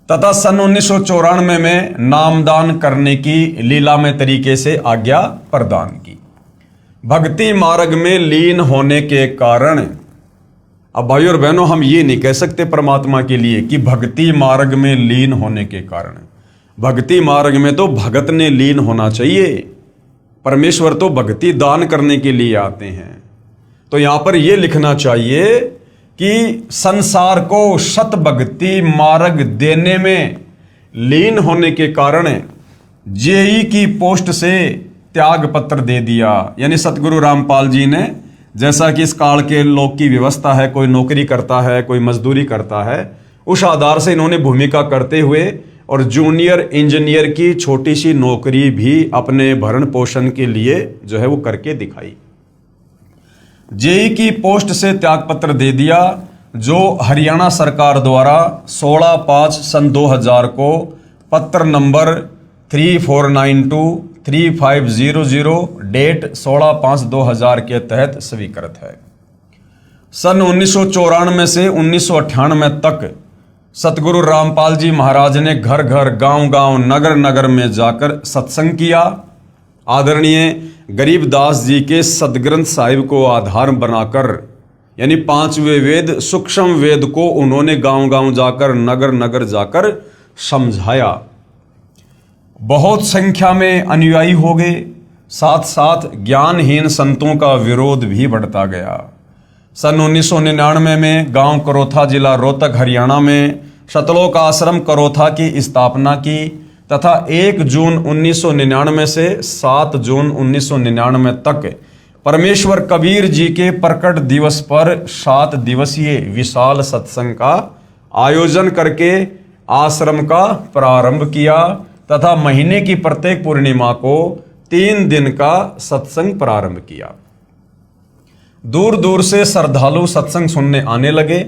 तथा सन 1994 में नामदान करने की लीलामय तरीके से आज्ञा प्रदान की। भक्ति मार्ग में लीन होने के कारण, अब भाई और बहनों हम ये नहीं कह सकते परमात्मा के लिए कि भक्ति मार्ग में लीन होने के कारण। भक्ति मार्ग में तो भगत ने लीन होना चाहिए। परमेश्वर तो भक्ति दान करने के लिए आते हैं। तो यहां पर यह लिखना चाहिए कि संसार को सत भक्ति मार्ग देने में लीन होने के कारण जेई की पोस्ट से त्याग पत्र दे दिया। यानी सतगुरु रामपाल जी ने, जैसा कि इस काल के लोग की व्यवस्था है, कोई नौकरी करता है, कोई मजदूरी करता है, उस आधार से इन्होंने भूमिका करते हुए और जूनियर इंजीनियर की छोटी सी नौकरी भी अपने भरण पोषण के लिए जो है वो करके दिखाई। जेई की पोस्ट से त्यागपत्र दे दिया, जो हरियाणा सरकार द्वारा 16/5 सन 2000 को पत्र नंबर 3492-3500 डेट 16/5/2000 के तहत स्वीकृत है। सन 1994 से 1998 तक सतगुरु रामपाल जी महाराज ने घर घर, गांव गांव, नगर नगर में जाकर सत्संग किया। आदरणीय गरीबदास जी के सदग्रंथ साहिब को आधार बनाकर, यानी 5वें वेद सूक्ष्म वेद को उन्होंने गांव गांव जाकर, नगर नगर जाकर समझाया। बहुत संख्या में अनुयायी हो गए, साथ साथ ज्ञानहीन संतों का विरोध भी बढ़ता गया। सन 1999 में गांव करोथा, जिला रोहतक, हरियाणा में सतलोक आश्रम करोथा की स्थापना की तथा 1 जून 1999 से 7 जून 1999 तक परमेश्वर कबीर जी के प्रकट दिवस पर 7 दिवसीय विशाल सत्संग का आयोजन करके आश्रम का प्रारंभ किया तथा महीने की प्रत्येक पूर्णिमा को 3 दिन का सत्संग प्रारंभ किया। दूर दूर से श्रद्धालु सत्संग सुनने आने लगे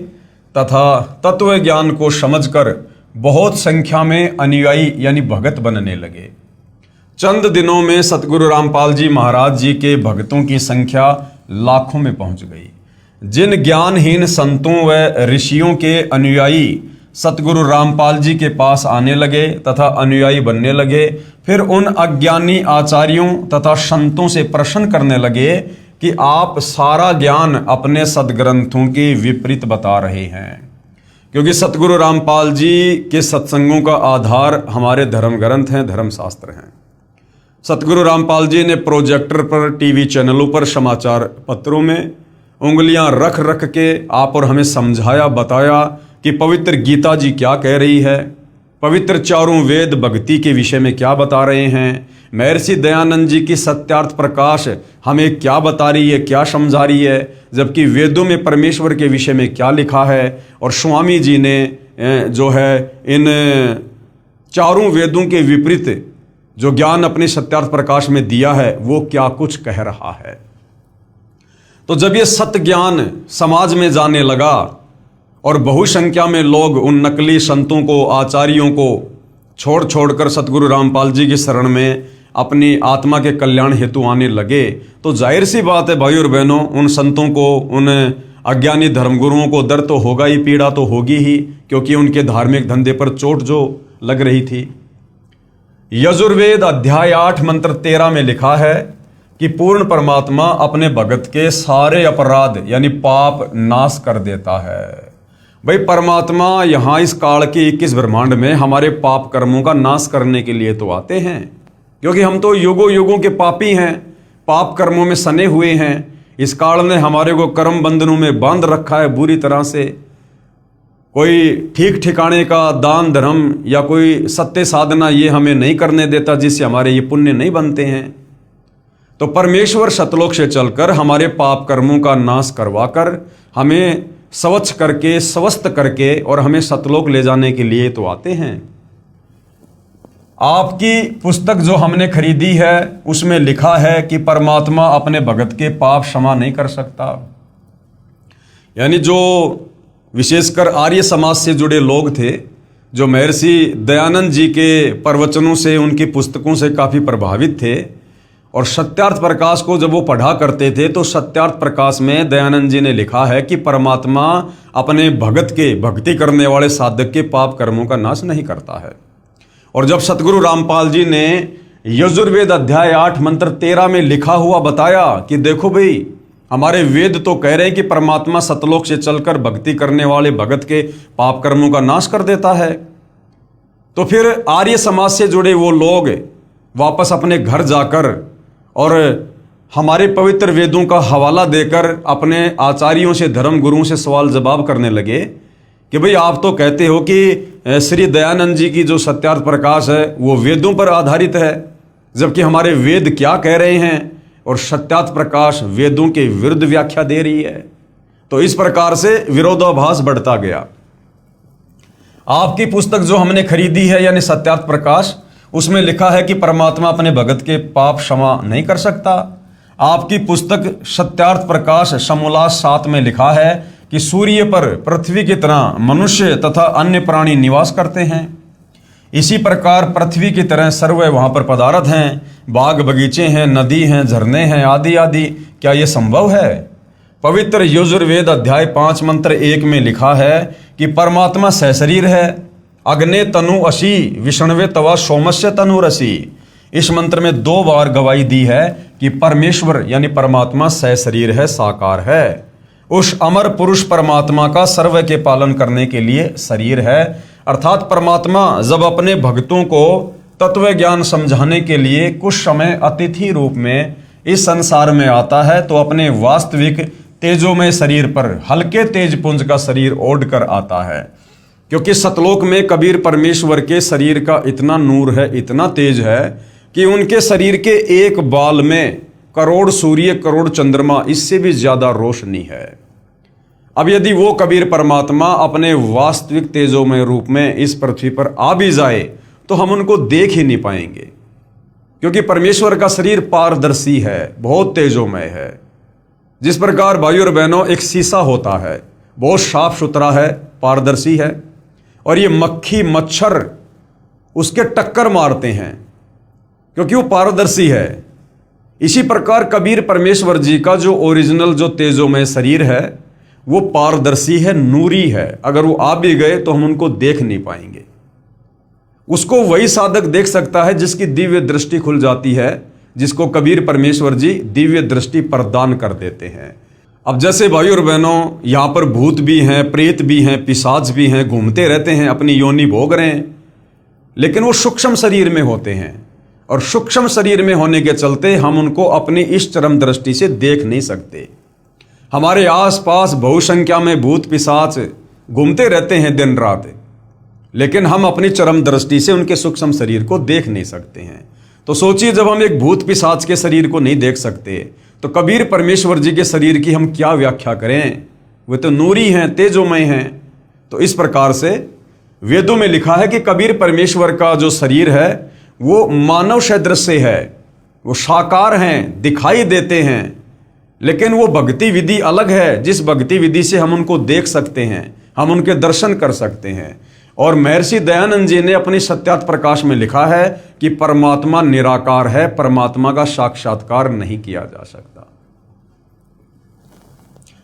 तथा तत्व ज्ञान को समझकर बहुत संख्या में अनुयायी यानी भगत बनने लगे। चंद दिनों में सतगुरु रामपाल जी महाराज जी के भक्तों की संख्या लाखों में पहुंच गई। जिन ज्ञानहीन संतों व ऋषियों के अनुयायी सतगुरु रामपाल जी के पास आने लगे तथा अनुयायी बनने लगे, फिर उन अज्ञानी आचार्यों तथा संतों से प्रश्न करने लगे कि आप सारा ज्ञान अपने सदग्रंथों के विपरीत बता रहे हैं। क्योंकि सतगुरु रामपाल जी के सत्संगों का आधार हमारे धर्म ग्रंथ हैं, धर्मशास्त्र हैं। सतगुरु रामपाल जी ने प्रोजेक्टर पर, टीवी चैनलों पर, समाचार पत्रों में उंगलियां रख रख के आप और हमें समझाया, बताया कि पवित्र गीता जी क्या कह रही है, पवित्र चारों वेद भक्ति के विषय में क्या बता रहे हैं, महर्षि दयानंद जी की सत्यार्थ प्रकाश हमें क्या बता रही है, क्या समझा रही है, जबकि वेदों में परमेश्वर के विषय में क्या लिखा है, और स्वामी जी ने जो है इन चारों वेदों के विपरीत जो ज्ञान अपने सत्यार्थ प्रकाश में दिया है वो क्या कुछ कह रहा है। तो जब ये सत्य ज्ञान समाज में जाने लगा और बहुसंख्या में लोग उन नकली संतों को, आचार्यों को छोड़ छोड़कर सतगुरु रामपाल जी की शरण में अपनी आत्मा के कल्याण हेतु आने लगे, तो जाहिर सी बात है भाई और बहनों, उन संतों को, उन अज्ञानी धर्मगुरुओं को दर्द तो होगा ही, पीड़ा तो होगी ही, क्योंकि उनके धार्मिक धंधे पर चोट जो लग रही थी। यजुर्वेद अध्याय 8 मंत्र 13 में लिखा है कि पूर्ण परमात्मा अपने भगत के सारे अपराध यानी पाप नाश कर देता है। भाई परमात्मा यहाँ इस काल के 21 ब्रह्मांड में हमारे पाप कर्मों का नाश करने के लिए तो आते हैं, क्योंकि हम तो युगों युगों के पापी हैं, पाप कर्मों में सने हुए हैं। इस काल ने हमारे को कर्म बंधनों में बांध रखा है बुरी तरह से। कोई ठीक ठिकाने का दान धर्म या कोई सत्य साधना ये हमें नहीं करने देता, जिससे हमारे ये पुण्य नहीं बनते हैं। तो परमेश्वर सतलोक से चलकर हमारे पाप कर्मों का नाश करवाकर हमें स्वच्छ करके, स्वस्थ करके और हमें सतलोक ले जाने के लिए तो आते हैं। आपकी पुस्तक जो हमने खरीदी है उसमें लिखा है कि परमात्मा अपने भगत के पाप क्षमा नहीं कर सकता। यानी जो विशेषकर आर्य समाज से जुड़े लोग थे, जो महर्षि दयानंद जी के प्रवचनों से, उनकी पुस्तकों से काफ़ी प्रभावित थे और सत्यार्थ प्रकाश को जब वो पढ़ा करते थे, तो सत्यार्थ प्रकाश में दयानंद जी ने लिखा है कि परमात्मा अपने भगत के, भक्ति करने वाले साधक के पाप कर्मों का नाश नहीं करता है। और जब सतगुरु रामपाल जी ने यजुर्वेद अध्याय 8 मंत्र 13 में लिखा हुआ बताया कि देखो भाई, हमारे वेद तो कह रहे हैं कि परमात्मा सतलोक से चलकर भक्ति करने वाले भगत के पाप कर्मों का नाश कर देता है, तो फिर आर्य समाज से जुड़े वो लोग वापस अपने घर जाकर और हमारे पवित्र वेदों का हवाला देकर अपने आचार्यों से, धर्म गुरुओं से सवाल जवाब करने लगे कि भाई आप तो कहते हो कि श्री दयानंद जी की जो सत्यार्थ प्रकाश है वो वेदों पर आधारित है, जबकि हमारे वेद क्या कह रहे हैं और सत्यार्थ प्रकाश वेदों के विरुद्ध व्याख्या दे रही है। तो इस प्रकार से विरोधाभास बढ़ता गया। आपकी पुस्तक जो हमने खरीदी है यानी सत्यार्थ प्रकाश, उसमें लिखा है कि परमात्मा अपने भगत के पाप क्षमा नहीं कर सकता। आपकी पुस्तक सत्यार्थ प्रकाश समोल्लास 7 में लिखा है कि सूर्य पर पृथ्वी की तरह मनुष्य तथा अन्य प्राणी निवास करते हैं, इसी प्रकार पृथ्वी की तरह सर्व वहाँ पर पदार्थ हैं, बाग बगीचे हैं, नदी हैं, झरने हैं, आदि आदि। क्या ये संभव है? पवित्र यजुर्वेद अध्याय 5 मंत्र 1 में लिखा है कि परमात्मा सहशरीर है, अग्ने तनु असी विष्णवे तवा सोमस्य तनुरसी। इस मंत्र में 2 बार गवाही दी है कि परमेश्वर यानी परमात्मा सहशरीर है, साकार है। उस अमर पुरुष परमात्मा का सर्व के पालन करने के लिए शरीर है, अर्थात परमात्मा जब अपने भक्तों को तत्व ज्ञान समझाने के लिए कुछ समय अतिथि रूप में इस संसार में आता है, तो अपने वास्तविक तेजोमय शरीर पर हल्के तेज पुंज का शरीर ओढ़ कर आता है। क्योंकि सतलोक में कबीर परमेश्वर के शरीर का इतना नूर है, इतना तेज है कि उनके शरीर के एक बाल में करोड़ सूर्य, करोड़ चंद्रमा, इससे भी ज्यादा रोशनी है। अब यदि वो कबीर परमात्मा अपने वास्तविक तेजोमय रूप में इस पृथ्वी पर आ भी जाए, तो हम उनको देख ही नहीं पाएंगे, क्योंकि परमेश्वर का शरीर पारदर्शी है, बहुत तेजोमय है। जिस प्रकार भाइयों और बहनों एक शीशा होता है, बहुत साफ सुथरा है, पारदर्शी है, और ये मक्खी मच्छर उसके टक्कर मारते हैं क्योंकि वो पारदर्शी है। इसी प्रकार कबीर परमेश्वर जी का जो ओरिजिनल जो तेजोमय शरीर है वो पारदर्शी है, नूरी है। अगर वो आ भी गए तो हम उनको देख नहीं पाएंगे। उसको वही साधक देख सकता है जिसकी दिव्य दृष्टि खुल जाती है, जिसको कबीर परमेश्वर जी दिव्य दृष्टि प्रदान कर देते हैं। अब जैसे भाइयों और बहनों, यहाँ पर भूत भी हैं, प्रेत भी हैं, पिशाच भी हैं, घूमते रहते हैं, अपनी योनि भोग रहे हैं, लेकिन वो सूक्ष्म शरीर में होते हैं, और सूक्ष्म शरीर में होने के चलते हम उनको अपनी इस चरम दृष्टि से देख नहीं सकते। हमारे आसपास बहुसंख्या में भूत पिशाच घूमते रहते हैं दिन रात, लेकिन हम अपनी चरम दृष्टि से उनके सूक्ष्म शरीर को देख नहीं सकते हैं। तो सोचिए, जब हम एक भूत पिशाच के शरीर को नहीं देख सकते तो कबीर परमेश्वर जी के शरीर की हम क्या व्याख्या करें? वे तो नूरी हैं, तेजोमय हैं। तो इस प्रकार से वेदों में लिखा है कि कबीर परमेश्वर का जो शरीर है वो मानव सदृश है, वो साकार हैं, दिखाई देते हैं, लेकिन वो भक्ति विधि अलग है, जिस भक्ति विधि से हम उनको देख सकते हैं, हम उनके दर्शन कर सकते हैं। और महर्षि दयानंद जी ने अपनी सत्यार्थ प्रकाश में लिखा है कि परमात्मा निराकार है, परमात्मा का साक्षात्कार नहीं किया जा सकता।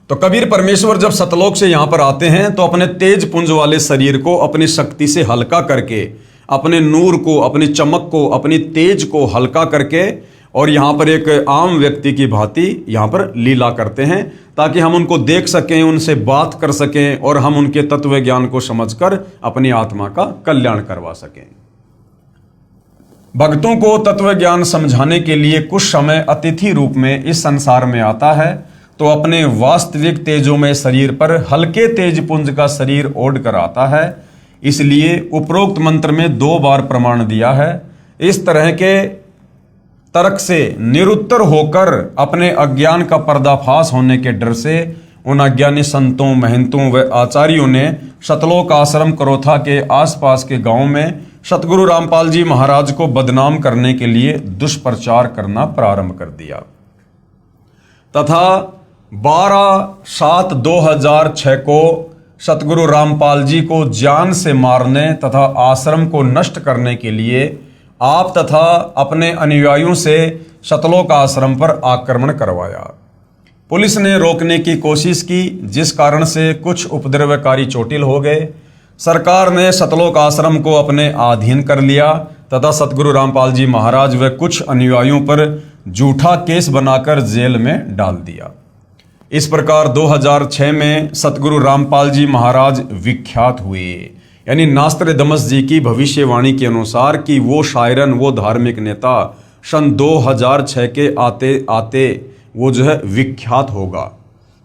तो कबीर परमेश्वर जब सतलोक से यहां पर आते हैं तो अपने तेज पुंज वाले शरीर को अपनी शक्ति से हल्का करके, अपने नूर को, अपनी चमक को, अपनी तेज को हल्का करके, और यहां पर एक आम व्यक्ति की भांति यहां पर लीला करते हैं, ताकि हम उनको देख सकें, उनसे बात कर सकें, और हम उनके तत्व ज्ञान को समझकर अपनी आत्मा का कल्याण करवा सकें। भक्तों को तत्व ज्ञान समझाने के लिए कुछ समय अतिथि रूप में इस संसार में आता है, तो अपने वास्तविक तेजोमय शरीर पर हल्के तेज पुंज का शरीर ओढ़ कर आता है। इसलिए उपरोक्त मंत्र में 2 बार प्रमाण दिया है। इस तरह के तर्क से निरुत्तर होकर अपने अज्ञान का पर्दाफाश होने के डर से उन अज्ञानी संतों, महंतों व आचार्यों ने सतलोक आश्रम करोथा के आसपास के गांव में सतगुरु रामपाल जी महाराज को बदनाम करने के लिए दुष्प्रचार करना प्रारंभ कर दिया तथा 12/7/2006 को सतगुरु रामपाल जी को जान से मारने तथा आश्रम को नष्ट करने के लिए आप तथा अपने अनुयायियों से सतलोक आश्रम पर आक्रमण करवाया। पुलिस ने रोकने की कोशिश की, जिस कारण से कुछ उपद्रवकारी चोटिल हो गए। सरकार ने सतलोक आश्रम को अपने अधीन कर लिया तथा सतगुरु रामपाल जी महाराज व कुछ अनुयायियों पर झूठा केस बनाकर जेल में डाल दिया। इस प्रकार 2006 में सतगुरु रामपाल जी महाराज विख्यात हुए। यानी नास्त्रदमस जी की भविष्यवाणी के अनुसार कि वो शायरन, वो धार्मिक नेता सन 2006 के आते आते वो जो है विख्यात होगा।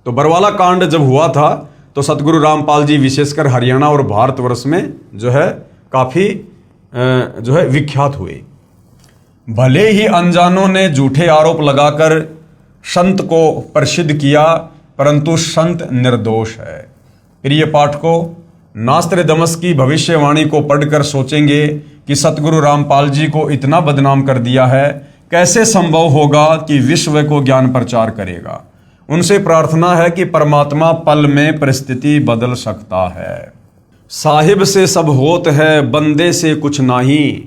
तो बरवाला कांड जब हुआ था तो सतगुरु रामपाल जी विशेषकर हरियाणा और भारतवर्ष में जो है काफ़ी जो है विख्यात हुए। भले ही अनजानों ने झूठे आरोप लगाकर संत को प्रसिद्ध किया, परंतु संत निर्दोष है। प्रिय पाठकों, नास्त्रदमस की भविष्यवाणी को पढ़कर सोचेंगे कि सतगुरु रामपाल जी को इतना बदनाम कर दिया है, कैसे संभव होगा कि विश्व को ज्ञान प्रचार करेगा। उनसे प्रार्थना है कि परमात्मा पल में परिस्थिति बदल सकता है। साहिब से सब होत है, बंदे से कुछ नहीं,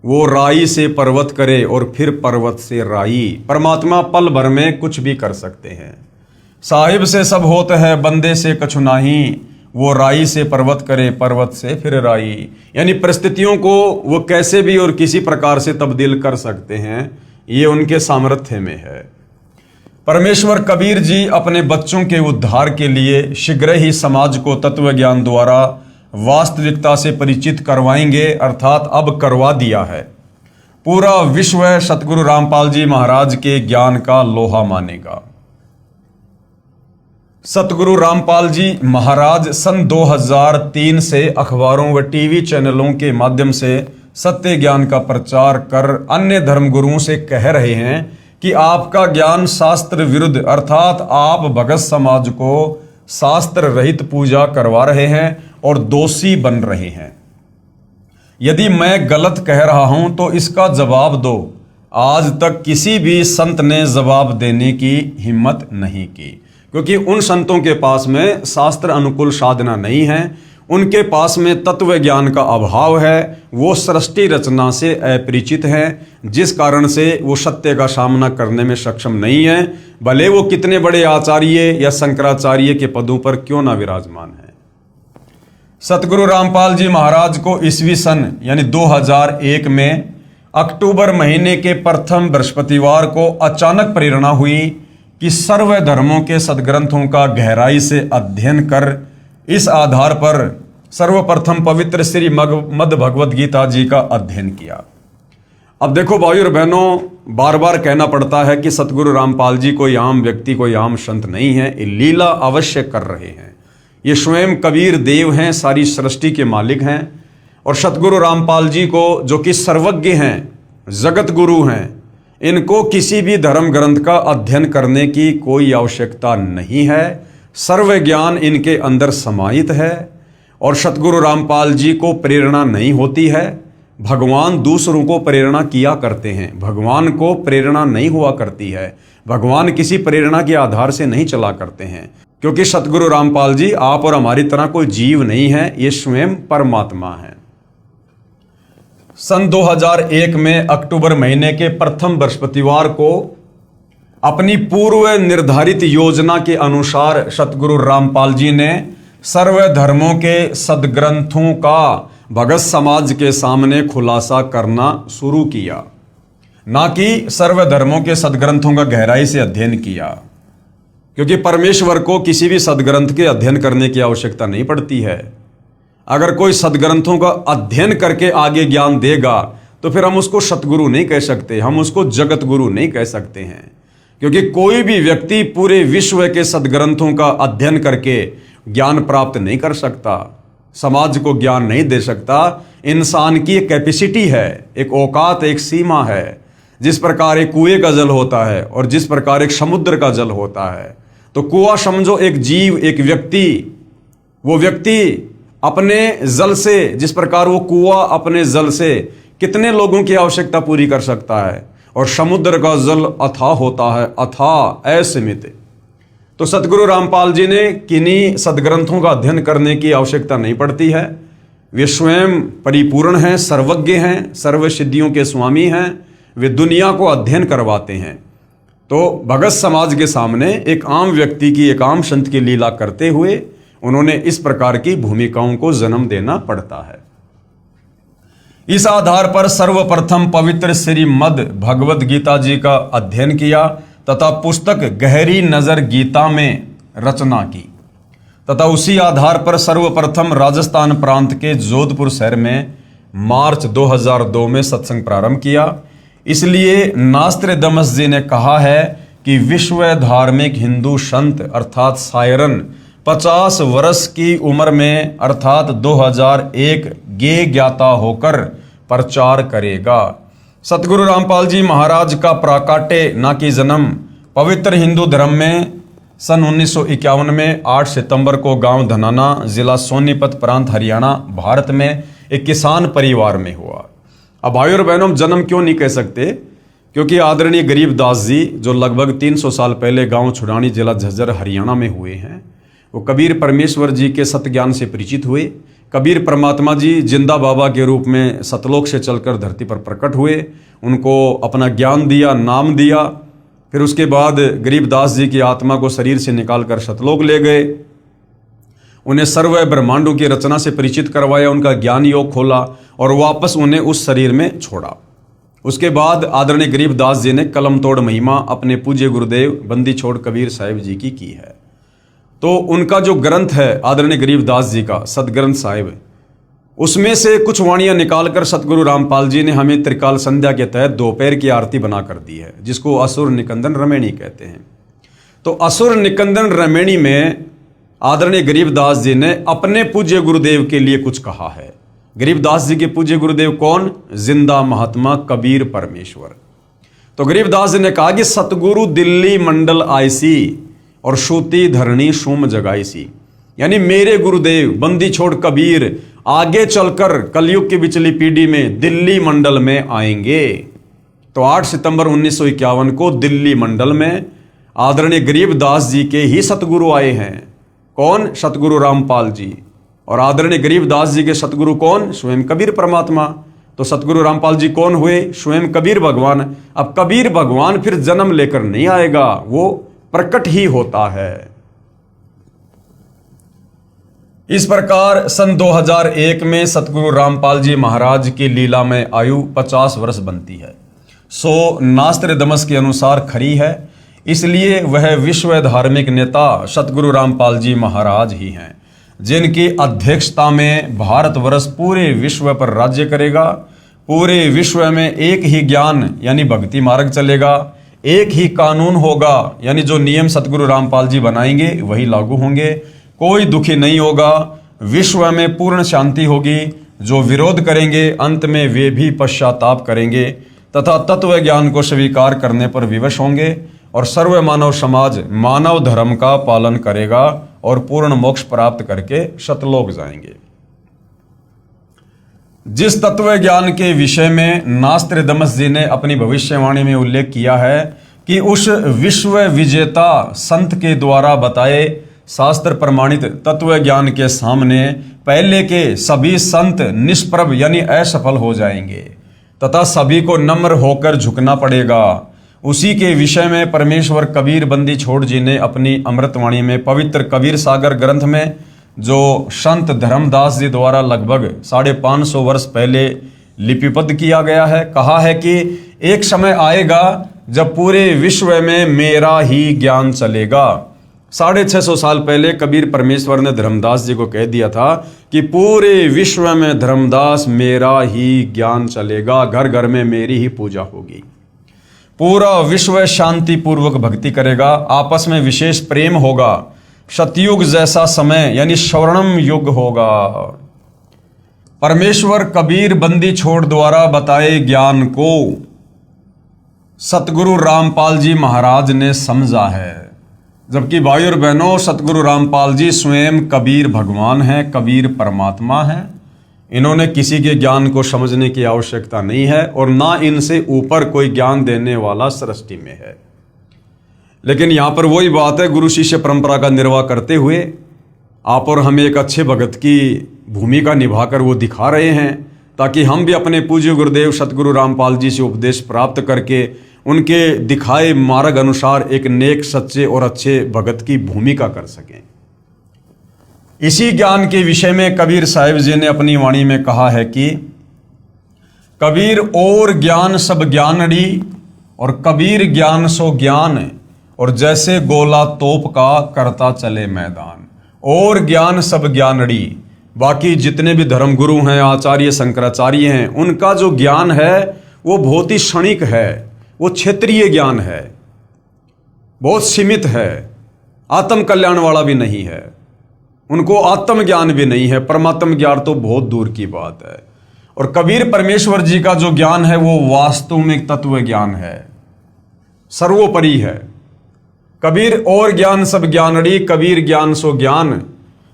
वो राई से पर्वत करे और फिर पर्वत से राई। परमात्मा पल भर में कुछ भी कर सकते हैं। साहिब से सब होत है, बंदे से कुछ नहीं, वो राई से पर्वत करे, पर्वत से फिर राई। यानी परिस्थितियों को वो कैसे भी और किसी प्रकार से तब्दील कर सकते हैं, ये उनके सामर्थ्य में है। परमेश्वर कबीर जी अपने बच्चों के उद्धार के लिए शीघ्र ही समाज को तत्व ज्ञान द्वारा वास्तविकता से परिचित करवाएंगे, अर्थात अब करवा दिया है। पूरा विश्व सतगुरु रामपाल जी महाराज के ज्ञान का लोहा मानेगा। सतगुरु रामपाल जी महाराज सन 2003 से अखबारों व टीवी चैनलों के माध्यम से सत्य ज्ञान का प्रचार कर अन्य धर्मगुरुओं से कह रहे हैं कि आपका ज्ञान शास्त्र विरुद्ध, अर्थात आप भगत समाज को शास्त्र रहित पूजा करवा रहे हैं और दोषी बन रहे हैं। यदि मैं गलत कह रहा हूं तो इसका जवाब दो। आज तक किसी भी संत ने जवाब देने की हिम्मत नहीं की, क्योंकि उन संतों के पास में शास्त्र अनुकूल साधना नहीं है, उनके पास में तत्व ज्ञान का अभाव है, वो सृष्टि रचना से अपरिचित हैं, जिस कारण से वो सत्य का सामना करने में सक्षम नहीं है, भले वो कितने बड़े आचार्य या शंकराचार्य के पदों पर क्यों ना विराजमान है। सतगुरु रामपाल जी महाराज को ईस्वी सन यानी 2001 में अक्टूबर महीने के प्रथम बृहस्पतिवार को अचानक प्रेरणा हुई कि सर्व धर्मों के सदग्रंथों का गहराई से अध्ययन कर इस आधार पर सर्वप्रथम पवित्र श्री मद भगवत गीता जी का अध्ययन किया। अब देखो भाइयों और बहनों, बार बार कहना पड़ता है कि सतगुरु रामपाल जी कोई आम व्यक्ति, कोई आम संत नहीं है, ये लीला अवश्य कर रहे हैं। ये स्वयं कबीर देव हैं, सारी सृष्टि के मालिक हैं। और सतगुरु रामपाल जी को, जो कि सर्वज्ञ हैं, जगत गुरु हैं, इनको किसी भी धर्म ग्रंथ का अध्ययन करने की कोई आवश्यकता नहीं है। सर्व ज्ञान इनके अंदर समाहित है। और सतगुरु रामपाल जी को प्रेरणा नहीं होती है, भगवान दूसरों को प्रेरणा किया करते हैं, भगवान को प्रेरणा नहीं हुआ करती है, भगवान किसी प्रेरणा के आधार से नहीं चला करते हैं, क्योंकि सतगुरु रामपाल जी आप और हमारी तरह कोई जीव नहीं है, ये स्वयं परमात्मा है। सन 2001 में अक्टूबर महीने के प्रथम बृहस्पतिवार को अपनी पूर्व निर्धारित योजना के अनुसार सतगुरु रामपाल जी ने सर्व धर्मों के सदग्रंथों का भगत समाज के सामने खुलासा करना शुरू किया, ना कि सर्व धर्मों के सदग्रंथों का गहराई से अध्ययन किया, क्योंकि परमेश्वर को किसी भी सदग्रंथ के अध्ययन करने की आवश्यकता नहीं पड़ती है। अगर कोई सदग्रंथों का अध्ययन करके आगे ज्ञान देगा तो फिर हम उसको सतगुरु नहीं कह सकते, हम उसको जगत गुरु नहीं कह सकते हैं, क्योंकि कोई भी व्यक्ति पूरे विश्व के सदग्रंथों का अध्ययन करके ज्ञान प्राप्त नहीं कर सकता, समाज को ज्ञान नहीं दे सकता। इंसान की एक कैपेसिटी है, एक औकात, एक सीमा है। जिस प्रकार एक कुएं का जल होता है और जिस प्रकार एक समुद्र का जल होता है, तो कुआं समझो एक जीव, एक व्यक्ति, वो व्यक्ति अपने जल से, जिस प्रकार वो कुआं अपने जल से कितने लोगों की आवश्यकता पूरी कर सकता है, और समुद्र का जल अथाह होता है, अथाह असीमित। तो सतगुरु रामपाल जी ने किन्हीं सदग्रंथों का अध्ययन करने की आवश्यकता नहीं पड़ती है, वे स्वयं परिपूर्ण हैं, सर्वज्ञ हैं, सर्व सिद्धियों के स्वामी हैं, वे दुनिया को अध्ययन करवाते हैं। तो भगत समाज के सामने एक आम व्यक्ति की, एक आम संत की लीला करते हुए उन्होंने इस प्रकार की भूमिकाओं को जन्म देना पड़ता है। इस आधार पर सर्वप्रथम पवित्र श्री मद भगवत गीता जी का अध्ययन किया तथा पुस्तक गहरी नजर गीता में रचना की, तथा उसी आधार पर सर्वप्रथम राजस्थान प्रांत के जोधपुर शहर में मार्च 2002 में सत्संग प्रारंभ किया। इसलिए नास्त्रदमस जी ने कहा है कि विश्व धार्मिक हिंदू संत अर्थात सायरन 50 वर्ष की उम्र में अर्थात 2001 गे ज्ञाता होकर प्रचार करेगा। सतगुरु रामपाल जी महाराज का प्राकाट्य ना कि जन्म पवित्र हिंदू धर्म में सन 1951 में 8 सितंबर को गांव धनाना, जिला सोनीपत, प्रांत हरियाणा, भारत में एक किसान परिवार में हुआ। अब भाइयों और बहनों, जन्म क्यों नहीं कह सकते, क्योंकि आदरणीय गरीबदास जी जो लगभग 300 साल पहले गांव छुड़ानी, जिला झज्जर, हरियाणा में हुए हैं, वो कबीर परमेश्वर जी के सत्य ज्ञान से परिचित हुए। कबीर परमात्मा जी जिंदा बाबा के रूप में सतलोक से चलकर धरती पर प्रकट हुए, उनको अपना ज्ञान दिया, नाम दिया। फिर उसके बाद गरीबदास जी की आत्मा को शरीर से निकालकर सतलोक ले गए, उन्हें सर्व ब्रह्मांडों की रचना से परिचित करवाया, उनका ज्ञान योग खोला और वापस उन्हें उस शरीर में छोड़ा। उसके बाद आदरणीय गरीबदास जी ने कलम तोड़ महिमा अपने पूज्य गुरुदेव बंदी छोड़ कबीर साहिब जी की है। तो उनका जो ग्रंथ है आदरणीय गरीबदास जी का सदग्रंथ साहिब, उसमें से कुछ वाणियां निकालकर सतगुरु रामपाल जी ने हमें त्रिकाल संध्या के तहत दोपहर की आरती बना कर दी है, जिसको असुर निकंदन रमेणी कहते हैं। तो असुर निकंदन रमेणी में आदरणीय गरीबदास जी ने अपने पूज्य गुरुदेव के लिए कुछ कहा है। गरीबदास जी के पूज्य गुरुदेव कौन? जिंदा महात्मा कबीर परमेश्वर। तो गरीबदास जी ने कहा कि सतगुरु दिल्ली मंडल आईसी और सूती धरणी सुम जगाईसी, यानी मेरे गुरुदेव बंदी छोड़ कबीर आगे चलकर कलयुग की बिचली पीढ़ी में दिल्ली मंडल में आएंगे। तो 8 सितंबर 1951 को दिल्ली मंडल में आदरणीय गरीबदास जी के ही सतगुरु आए हैं। कौन? सतगुरु रामपाल जी। और आदरणीय गरीबदास जी के सतगुरु कौन? स्वयं कबीर परमात्मा। तो सतगुरु रामपाल जी कौन हुए? स्वयं कबीर भगवान। अब कबीर भगवान फिर जन्म लेकर नहीं आएगा, वो प्रकट ही होता है। इस प्रकार सन 2001 में सतगुरु रामपाल जी महाराज की लीला में आयु 50 वर्ष बनती है। सो नास्त्रदमस के अनुसार खरी है, इसलिए वह विश्व धार्मिक नेता सतगुरु रामपाल जी महाराज ही हैं, जिनकी अध्यक्षता में भारतवर्ष पूरे विश्व पर राज्य करेगा। पूरे विश्व में एक ही ज्ञान यानी भक्ति मार्ग चलेगा, एक ही कानून होगा, यानी जो नियम सतगुरु रामपाल जी बनाएंगे वही लागू होंगे। कोई दुखी नहीं होगा, विश्व में पूर्ण शांति होगी। जो विरोध करेंगे अंत में वे भी पश्चाताप करेंगे तथा तत्व ज्ञान को स्वीकार करने पर विवश होंगे और सर्व मानव समाज मानव धर्म का पालन करेगा और पूर्ण मोक्ष प्राप्त करके सतलोक जाएंगे। जिस तत्व ज्ञान के विषय में नास्त्रदमस जी ने अपनी भविष्यवाणी में उल्लेख किया है कि उस विश्व विजेता संत के द्वारा बताए शास्त्र प्रमाणित तत्व ज्ञान के सामने पहले के सभी संत निष्प्रभ यानी असफल हो जाएंगे तथा सभी को नम्र होकर झुकना पड़ेगा। उसी के विषय में परमेश्वर कबीर बंदी छोड़ जी ने अपनी अमृतवाणी में पवित्र कबीर सागर ग्रंथ में, जो संत धर्मदास जी द्वारा लगभग 550 वर्ष पहले लिपिबद्ध किया गया है, कहा है कि एक समय आएगा जब पूरे विश्व में मेरा ही ज्ञान चलेगा। 650 साल पहले कबीर परमेश्वर ने धर्मदास जी को कह दिया था कि पूरे विश्व में धर्मदास मेरा ही ज्ञान चलेगा, घर घर में मेरी ही पूजा होगी, पूरा विश्व शांति पूर्वक भक्ति करेगा, आपस में विशेष प्रेम होगा, सतयुग जैसा समय यानी स्वर्णम युग होगा। परमेश्वर कबीर बंदी छोड़ द्वारा बताए ज्ञान को सतगुरु रामपाल जी महाराज ने समझा है, जबकि भाई और बहनों सतगुरु रामपाल जी स्वयं कबीर भगवान हैं, कबीर परमात्मा हैं। इन्होंने किसी के ज्ञान को समझने की आवश्यकता नहीं है और ना इनसे ऊपर कोई ज्ञान देने वाला सृष्टि में है। लेकिन यहाँ पर वही बात है, गुरु शिष्य परंपरा का निर्वाह करते हुए आप और हम एक अच्छे भगत की भूमिका निभाकर वो दिखा रहे हैं, ताकि हम भी अपने पूज्य गुरुदेव सतगुरु रामपाल जी से उपदेश प्राप्त करके उनके दिखाए मार्ग अनुसार एक नेक सच्चे और अच्छे भगत की भूमिका कर सकें। इसी ज्ञान के विषय में कबीर साहिब जी ने अपनी वाणी में कहा है कि कबीर और ज्ञान सब ज्ञानड़ी और कबीर ज्ञान सो ज्ञान, और जैसे गोला तोप का करता चले मैदान। और ज्ञान सब ज्ञानड़ी, बाकी जितने भी धर्मगुरु हैं, आचार्य शंकराचार्य हैं, उनका जो ज्ञान है वो बहुत ही क्षणिक है, वो क्षेत्रीय ज्ञान है, बहुत सीमित है, आत्म कल्याण वाला भी नहीं है, उनको आत्म ज्ञान भी नहीं है, परमात्म ज्ञान तो बहुत दूर की बात है। और कबीर परमेश्वर जी का जो ज्ञान है वो वास्तविक तत्व ज्ञान है, सर्वोपरि है। कबीर और ज्ञान सब ज्ञानड़ी, कबीर ज्ञान सो ज्ञान,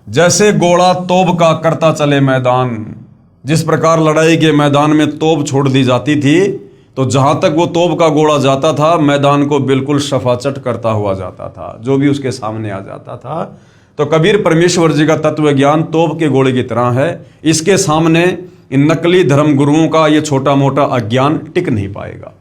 जैसे गोला तोप का करता चले मैदान। जिस प्रकार लड़ाई के मैदान में तोप छोड़ दी जाती थी तो जहां तक वो तोप का गोला जाता था मैदान को बिल्कुल सफाचट करता हुआ जाता था, जो भी उसके सामने आ जाता था। तो कबीर परमेश्वर जी का तत्व ज्ञान तोप के गोले की तरह है, इसके सामने इन नकली धर्म गुरुओं का ये छोटा मोटा अज्ञान टिक नहीं पाएगा।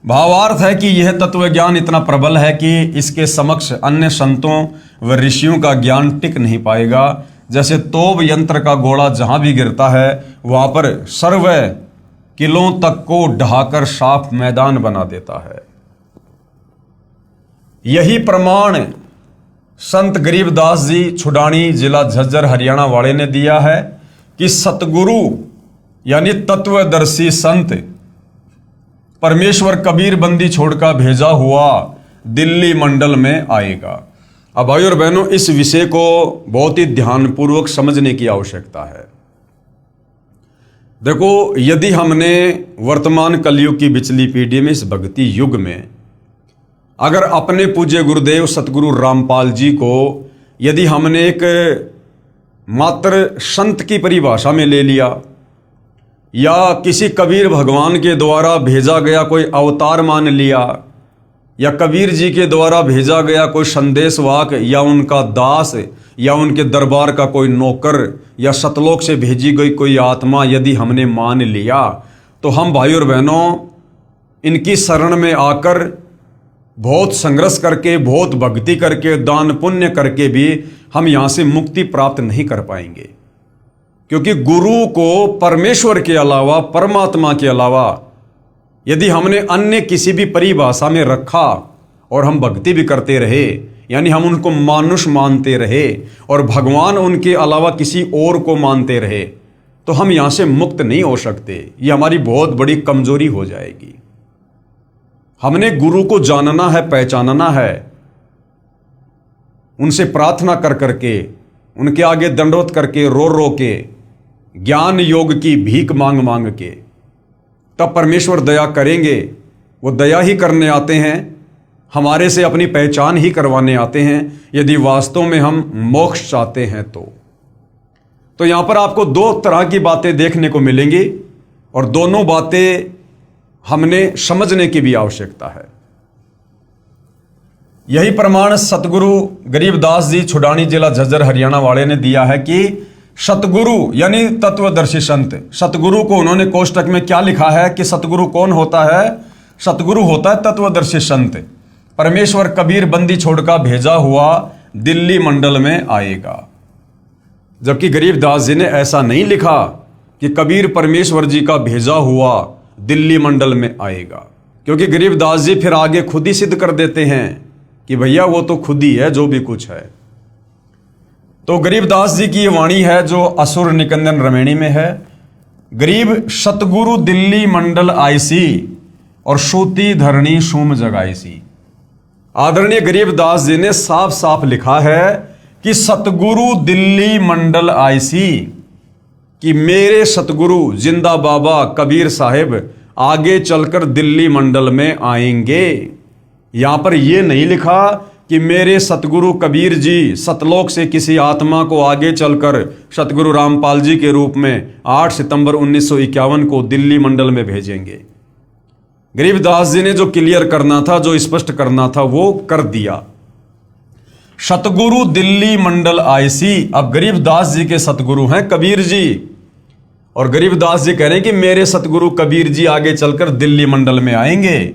भावार्थ है कि यह तत्व ज्ञान इतना प्रबल है कि इसके समक्ष अन्य संतों व ऋषियों का ज्ञान टिक नहीं पाएगा। जैसे तोप यंत्र का गोला जहां भी गिरता है वहां पर सर्व किलों तक को ढहाकर साफ मैदान बना देता है। यही प्रमाण संत गरीबदास जी छुडानी जिला झज्जर हरियाणा वाले ने दिया है कि सतगुरु यानी तत्वदर्शी संत परमेश्वर कबीर बंदी छोड़कर भेजा हुआ दिल्ली मंडल में आएगा। अब भाई और बहनों, इस विषय को बहुत ही ध्यानपूर्वक समझने की आवश्यकता है। देखो, यदि हमने वर्तमान कलयुग की बिचली पीढ़ी में, इस भक्ति युग में, अगर अपने पूज्य गुरुदेव सतगुरु रामपाल जी को यदि हमने एक मात्र संत की परिभाषा में ले लिया, या किसी कबीर भगवान के द्वारा भेजा गया कोई अवतार मान लिया, या कबीर जी के द्वारा भेजा गया कोई संदेशवाहक, या उनका दास, या उनके दरबार का कोई नौकर, या सतलोक से भेजी गई कोई आत्मा यदि हमने मान लिया, तो हम भाई और बहनों इनकी शरण में आकर बहुत संघर्ष करके, बहुत भक्ति करके, दान पुण्य करके भी हम यहाँ से मुक्ति प्राप्त नहीं कर पाएंगे। क्योंकि गुरु को परमेश्वर के अलावा, परमात्मा के अलावा यदि हमने अन्य किसी भी परिभाषा में रखा और हम भक्ति भी करते रहे, यानी हम उनको मानुष मानते रहे और भगवान उनके अलावा किसी और को मानते रहे, तो हम यहाँ से मुक्त नहीं हो सकते। ये हमारी बहुत बड़ी कमजोरी हो जाएगी। हमने गुरु को जानना है, पहचानना है, उनसे प्रार्थना कर करके, उनके आगे दंडवत करके, रो रो के, ज्ञान योग की भीख मांग मांग के, तब परमेश्वर दया करेंगे। वो दया ही करने आते हैं, हमारे से अपनी पहचान ही करवाने आते हैं, यदि वास्तव में हम मोक्ष चाहते हैं तो यहां पर आपको दो तरह की बातें देखने को मिलेंगी और दोनों बातें हमने समझने की भी आवश्यकता है। यही प्रमाण सतगुरु गरीबदास जी छुडानी जिला झज्जर हरियाणा वाले ने दिया है कि सतगुरु यानी तत्वदर्शी संत, सतगुरु को उन्होंने कोष्टक में क्या लिखा है कि सतगुरु कौन होता है? सतगुरु होता है तत्वदर्शी संत। परमेश्वर कबीर बंदी छोड़कर भेजा हुआ दिल्ली मंडल में आएगा। जबकि गरीबदास जी ने ऐसा नहीं लिखा कि कबीर परमेश्वर जी का भेजा हुआ दिल्ली मंडल में आएगा, क्योंकि गरीबदास जी फिर आगे खुद ही सिद्ध कर देते हैं कि भैया वो तो खुद ही है जो भी कुछ है। तो गरीबदास जी की ये वाणी है जो असुर निकंदन रमेणी में है। गरीब सतगुरु दिल्ली मंडल आईसी और सूती धरणी सूम जगाईसी। आदरणीय गरीबदास जी ने साफ साफ लिखा है कि सतगुरु दिल्ली मंडल आईसी, कि मेरे सतगुरु जिंदा बाबा कबीर साहिब आगे चलकर दिल्ली मंडल में आएंगे। यहां पर यह नहीं लिखा कि मेरे सतगुरु कबीर जी सतलोक से किसी आत्मा को आगे चलकर सतगुरु रामपाल जी के रूप में 8 सितंबर 1951 को दिल्ली मंडल में भेजेंगे। गरीबदास जी ने जो क्लियर करना था, जो स्पष्ट करना था, वो कर दिया। सतगुरु दिल्ली मंडल आईसी। अब गरीबदास जी के सतगुरु हैं कबीर जी, और गरीबदास जी कह रहे हैं कि मेरे सतगुरु कबीर जी आगे चलकर दिल्ली मंडल में आएंगे।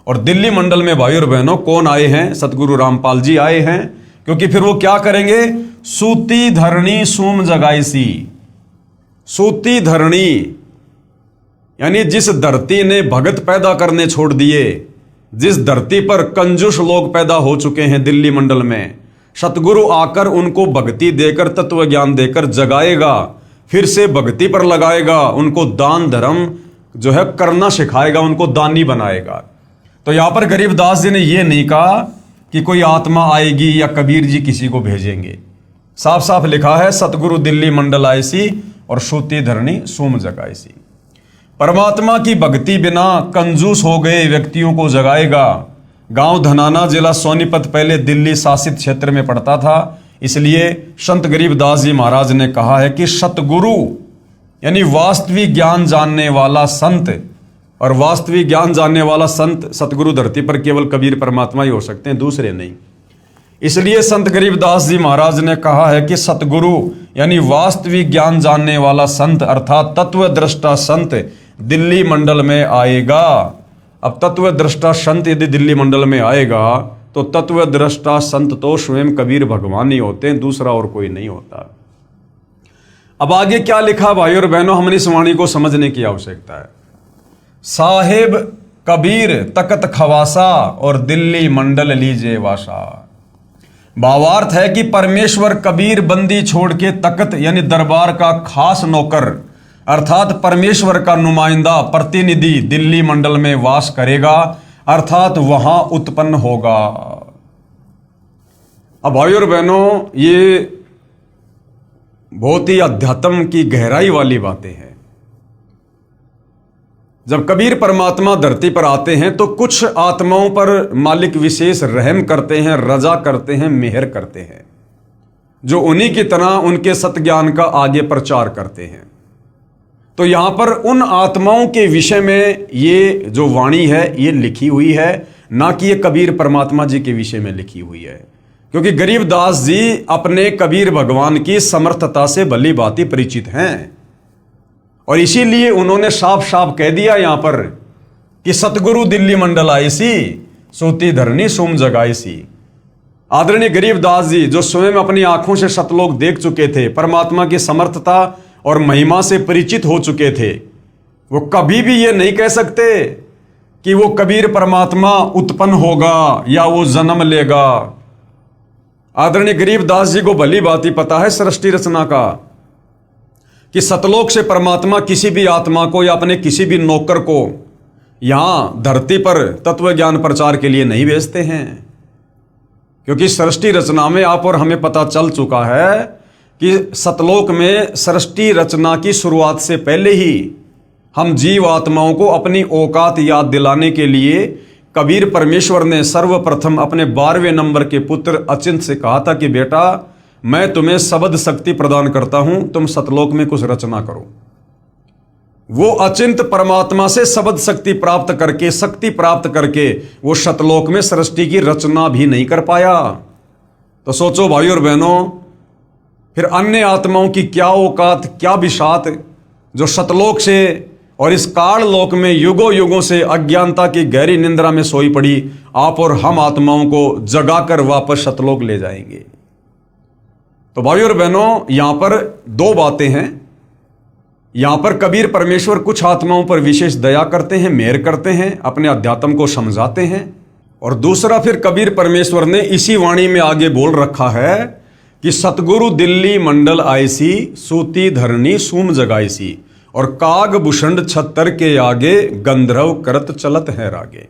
और दिल्ली मंडल में भाई और बहनों कौन आए हैं? सतगुरु रामपाल जी आए हैं। क्योंकि फिर वो क्या करेंगे? सूती धरणी सूम जगाईसी। सूती धरणी यानी जिस धरती ने भगत पैदा करने छोड़ दिए, जिस धरती पर कंजूस लोग पैदा हो चुके हैं दिल्ली मंडल में, सतगुरु आकर उनको भक्ति देकर, तत्व ज्ञान देकर जगाएगा, फिर से भक्ति पर लगाएगा, उनको दान धर्म जो है करना सिखाएगा, उनको दानी बनाएगा। तो यहां पर गरीबदास जी ने यह नहीं कहा कि कोई आत्मा आएगी या कबीर जी किसी को भेजेंगे। साफ साफ लिखा है सतगुरु दिल्ली मंडल आईसी और सूती धरणी सूम जगाईसी। परमात्मा की भक्ति बिना कंजूस हो गए व्यक्तियों को जगाएगा। गांव धनाना जिला सोनीपत पहले दिल्ली शासित क्षेत्र में पड़ता था, इसलिए संत गरीबदास जी महाराज ने कहा है कि सतगुरु यानी वास्तविक ज्ञान जानने वाला संत, और वास्तविक ज्ञान जानने वाला संत सतगुरु धरती पर केवल कबीर परमात्मा ही हो सकते हैं, दूसरे नहीं। इसलिए संत गरीबदास जी महाराज ने कहा है कि सतगुरु यानी वास्तविक ज्ञान जानने वाला संत अर्थात तत्वदृष्टा संत दिल्ली मंडल में आएगा। अब तत्वदृष्टा संत यदि दिल्ली मंडल में आएगा तो तत्वदृष्टा संत तो स्वयं कबीर भगवान ही होते हैं, दूसरा और कोई नहीं होता। अब आगे क्या लिखा भाई और बहनों, हमने इस वाणी को समझने की आवश्यकता है। साहेब कबीर तकत खवासा और दिल्ली मंडल लीजे वासा। भावार्थ है कि परमेश्वर कबीर बंदी छोड़ के तकत यानी दरबार का खास नौकर अर्थात परमेश्वर का नुमाइंदा प्रतिनिधि दिल्ली मंडल में वास करेगा, अर्थात वहां उत्पन्न होगा। अब भाई और बहनों, ये बहुत ही अध्यात्म की गहराई वाली बातें हैं। जब कबीर परमात्मा धरती पर आते हैं तो कुछ आत्माओं पर मालिक विशेष रहम करते हैं, रजा करते हैं, मेहर करते हैं। जो उन्हीं की तरह उनके सत्ज्ञान का आगे प्रचार करते हैं। तो यहां पर उन आत्माओं के विषय में ये जो वाणी है ये लिखी हुई है, ना कि ये कबीर परमात्मा जी के विषय में लिखी हुई है। क्योंकि गरीबदास जी अपने कबीर भगवान की समर्थता से भली भांति परिचित हैं और इसीलिए उन्होंने साफ साफ कह दिया यहां पर कि सतगुरु दिल्ली मंडल आई सी, सूती धरनी सुम जगाई सी। आदरणीय गरीबदास जी जो स्वयं अपनी आंखों से सतलोक देख चुके थे, परमात्मा की समर्थता और महिमा से परिचित हो चुके थे, वो कभी भी ये नहीं कह सकते कि वो कबीर परमात्मा उत्पन्न होगा या वो जन्म लेगा। आदरणीय गरीबदास जी को भली भांति पता है सृष्टि रचना का कि सतलोक से परमात्मा किसी भी आत्मा को या अपने किसी भी नौकर को यहां धरती पर तत्व ज्ञान प्रचार के लिए नहीं भेजते हैं। क्योंकि सृष्टि रचना में आप और हमें पता चल चुका है कि सतलोक में सृष्टि रचना की शुरुआत से पहले ही हम जीव आत्माओं को अपनी औकात याद दिलाने के लिए कबीर परमेश्वर ने सर्वप्रथम अपने 12वें नंबर के पुत्र अचिंत से कहा था कि बेटा मैं तुम्हें शब्द शक्ति प्रदान करता हूं, तुम सतलोक में कुछ रचना करो। वो अचिंत परमात्मा से शब्द शक्ति प्राप्त करके, शक्ति प्राप्त करके वो सतलोक में सृष्टि की रचना भी नहीं कर पाया। तो सोचो भाई और बहनों, फिर अन्य आत्माओं की क्या औकात, क्या बिशात जो सतलोक से और इस काल लोक में युगों युगों से अज्ञानता की गहरी निंद्रा में सोई पड़ी आप और हम आत्माओं को जगाकर वापस सतलोक ले जाएंगे। तो भाई और बहनों, यहां पर दो बातें हैं। यहां पर कबीर परमेश्वर कुछ आत्माओं पर विशेष दया करते हैं, मेहर करते हैं, अपने अध्यात्म को समझाते हैं। और दूसरा फिर कबीर परमेश्वर ने इसी वाणी में आगे बोल रखा है कि सतगुरु दिल्ली मंडल आईसी, सूती धरनी सूम जगाईसी, और काग भूषण छत्तर के आगे गंधर्व करत चलत है रागे।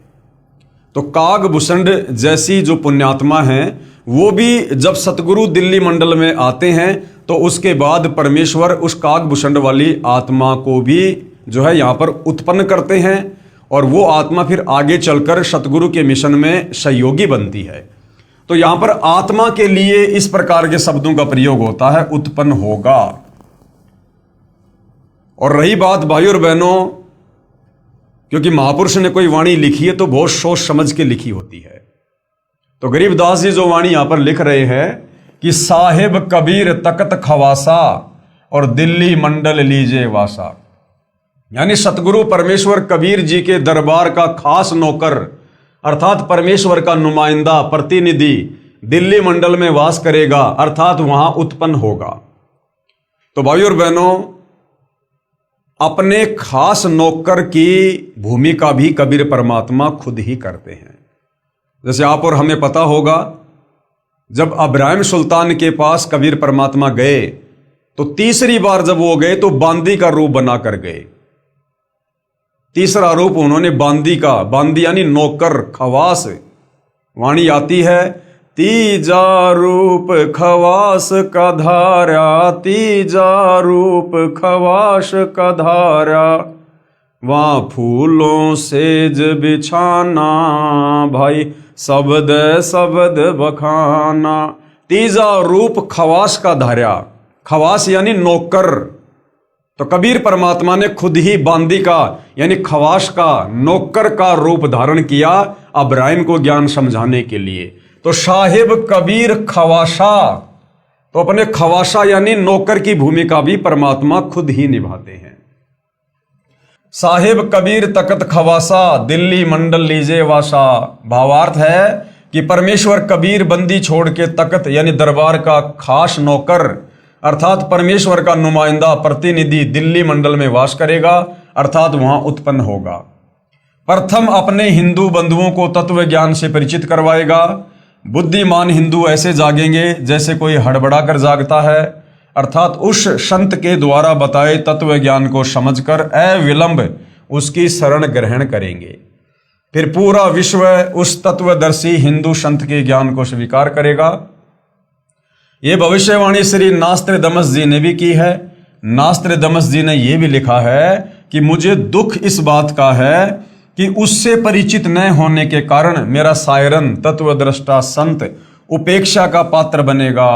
तो काग भूषण जैसी जो पुण्यात्मा हैं वो भी जब सतगुरु दिल्ली मंडल में आते हैं तो उसके बाद परमेश्वर उस काग भूषण वाली आत्मा को भी जो है यहाँ पर उत्पन्न करते हैं और वो आत्मा फिर आगे चलकर सतगुरु के मिशन में सहयोगी बनती है। तो यहाँ पर आत्मा के लिए इस प्रकार के शब्दों का प्रयोग होता है, उत्पन्न होगा। और रही बात भाई और बहनों, क्योंकि महापुरुष ने कोई वाणी लिखी है तो बहुत सोच समझ के लिखी होती है। तो गरीबदास जी जो वाणी यहां पर लिख रहे हैं कि साहिब कबीर तकत खवासा और दिल्ली मंडल लीजे वासा, यानी सतगुरु परमेश्वर कबीर जी के दरबार का खास नौकर अर्थात परमेश्वर का नुमाइंदा प्रतिनिधि दिल्ली मंडल में वास करेगा, अर्थात वहां उत्पन्न होगा। तो भाई और बहनों, अपने खास नौकर की भूमिका भी कबीर परमात्मा खुद ही करते हैं। जैसे आप और हमें पता होगा, जब इब्राहिम सुल्तान के पास कबीर परमात्मा गए तो तीसरी बार जब वो गए तो बांदी का रूप बनाकर गए। तीसरा रूप उन्होंने बांदी का, बांदी यानी नौकर, खवास। वाणी आती है तीजा रूप खवास का धारा, तीजा रूप खवास का धारा, वहां फूलों सेज बिछाना, भाई शब्द शब्द बखाना। तीजा रूप खवास का धारा, खवास यानी नौकर। तो कबीर परमात्मा ने खुद ही बांदी का यानी खवास का, नौकर का रूप धारण किया इब्राहिम को ज्ञान समझाने के लिए। तो साहिब कबीर खवासा, तो अपने खवासा यानी नौकर की भूमिका भी परमात्मा खुद ही निभाते हैं। साहिब कबीर तकत खवासा, दिल्ली मंडल लीजे वासा। भावार्थ है कि परमेश्वर कबीर बंदी छोड़ के तकत यानी दरबार का खास नौकर अर्थात परमेश्वर का नुमाइंदा प्रतिनिधि दिल्ली मंडल में वास करेगा, अर्थात वहां उत्पन्न होगा। प्रथम अपने हिंदू बंधुओं को तत्व ज्ञान से परिचित करवाएगा। बुद्धिमान हिंदू ऐसे जागेंगे जैसे कोई हड़बड़ा कर जागता है, अर्थात उस संत के द्वारा बताए तत्व ज्ञान को समझकर अविलंब उसकी शरण ग्रहण करेंगे। फिर पूरा विश्व उस तत्वदर्शी हिंदू संत के ज्ञान को स्वीकार करेगा। यह भविष्यवाणी श्री नास्त्रदमस जी ने भी की है। नास्त्रदमस जी ने यह भी लिखा है कि मुझे दुख इस बात का है कि उससे परिचित न होने के कारण मेरा सायरन तत्वदृष्टा संत उपेक्षा का पात्र बनेगा।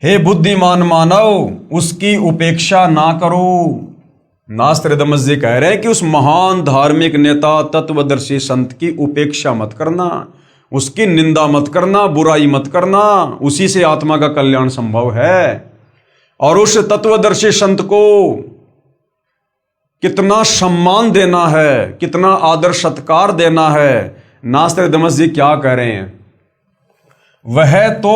हे बुद्धिमान मानव उसकी उपेक्षा ना करो। नास्त्रदामस जी कह रहे हैं कि उस महान धार्मिक नेता तत्वदर्शी संत की उपेक्षा मत करना, उसकी निंदा मत करना, बुराई मत करना, उसी से आत्मा का कल्याण संभव है। और उस तत्वदर्शी संत को कितना सम्मान देना है, कितना आदर सत्कार देना है। नास्त्रदामस जी क्या कह रहे हैं, वह तो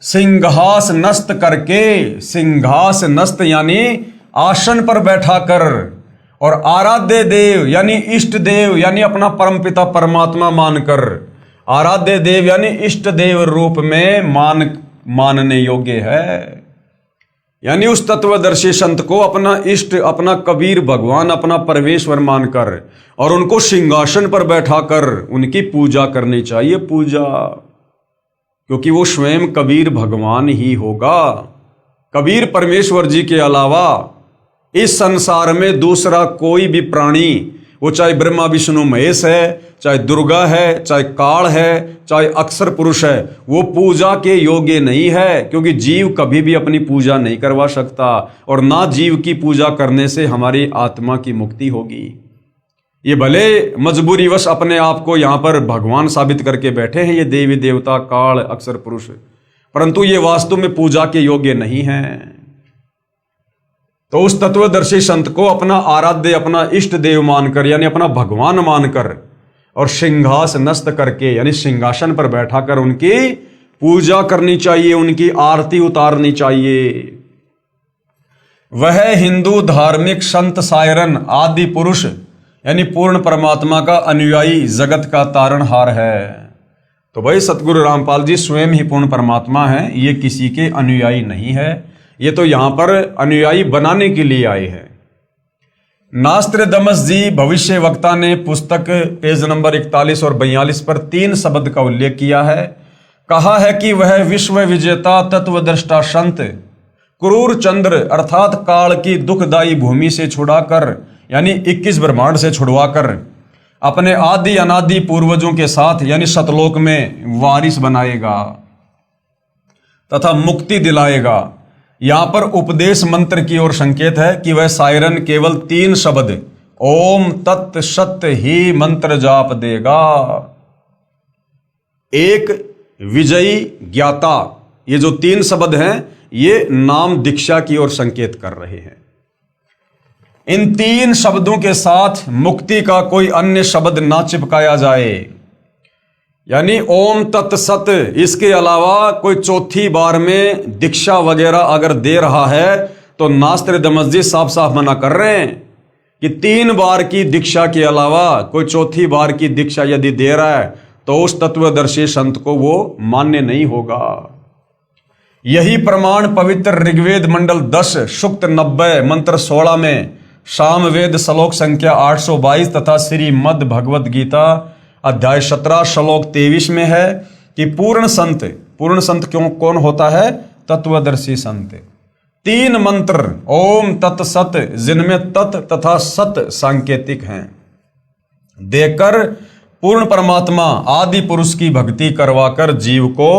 सिंहास नस्त करके, सिंहास नस्त यानी आसन पर बैठा कर, और आराध्य देव यानी इष्ट देव यानी अपना परमपिता परमात्मा मानकर, आराध्य देव यानी इष्ट देव रूप में मानने योग्य है। यानी उस तत्वदर्शी संत को अपना इष्ट, अपना कबीर भगवान, अपना परमेश्वर मानकर और उनको सिंहासन पर बैठाकर उनकी पूजा करनी चाहिए। पूजा, क्योंकि वो स्वयं कबीर भगवान ही होगा। कबीर परमेश्वर जी के अलावा इस संसार में दूसरा कोई भी प्राणी, वो चाहे ब्रह्मा विष्णु महेश है, चाहे दुर्गा है, चाहे काल है, चाहे अक्षर पुरुष है, वो पूजा के योग्य नहीं है। क्योंकि जीव कभी भी अपनी पूजा नहीं करवा सकता, और ना जीव की पूजा करने से हमारी आत्मा की मुक्ति होगी। ये भले मजबूरीवश अपने आप को यहाँ पर भगवान साबित करके बैठे हैं, ये देवी देवता काल अक्षर पुरुष, परंतु ये वास्तव में पूजा के योग्य नहीं है। तो उस तत्वदर्शी संत को अपना आराध्य, अपना इष्ट देव मानकर यानी अपना भगवान मानकर और सिंहास नस्त करके यानी सिंहासन पर बैठाकर उनकी पूजा करनी चाहिए, उनकी आरती उतारनी चाहिए। वह हिंदू धार्मिक संत सायरन आदि पुरुष यानी पूर्ण परमात्मा का अनुयायी जगत का तारणहार है। तो भाई सतगुरु रामपाल जी स्वयं ही पूर्ण परमात्मा हैं, ये किसी के अनुयायी नहीं है, ये तो यहां पर अनुयायी बनाने के लिए आए हैं। नास्त्रदामस जी भविष्य वक्ता ने पुस्तक पेज नंबर 41 और 42 पर 3 शब्द का उल्लेख किया है। कहा है कि वह विश्व विजेता तत्वदृष्टा संत क्रूर चंद्र अर्थात काल की दुखदायी भूमि से छुड़ाकर यानी 21 ब्रह्मांड से छुड़वाकर अपने आदि अनादि पूर्वजों के साथ यानी सतलोक में वारिस बनाएगा तथा मुक्ति दिलाएगा। यहां पर उपदेश मंत्र की ओर संकेत है कि वह सायरन केवल 3 शब्द ओम तत् सत्य ही मंत्र जाप देगा। एक विजयी ज्ञाता, ये जो 3 शब्द हैं ये नाम दीक्षा की ओर संकेत कर रहे हैं। इन 3 शब्दों के साथ मुक्ति का कोई अन्य शब्द ना चिपकाया जाए, यानी ओम तत् सत, इसके अलावा कोई चौथी बार में दीक्षा वगैरह अगर दे रहा है तो नास्त्रदामस जी साफ साफ मना कर रहे हैं कि 3 बार की दीक्षा के अलावा कोई चौथी बार की दीक्षा यदि दे रहा है तो उस तत्वदर्शी संत को वो मान्य नहीं होगा। यही प्रमाण पवित्र ऋग्वेद मंडल 10 सूक्त 90 मंत्र 16 में, सामवेद श्लोक संख्या 822 तथा श्रीमद् भगवद गीता अध्याय 17 श्लोक 23 में है कि पूर्ण संत क्यों कौन होता है? तत्वदर्शी संत। 3 मंत्र ओम तत् सत जिनमें तत् तथा सत सांकेतिक हैं देकर पूर्ण परमात्मा आदि पुरुष की भक्ति करवाकर जीव को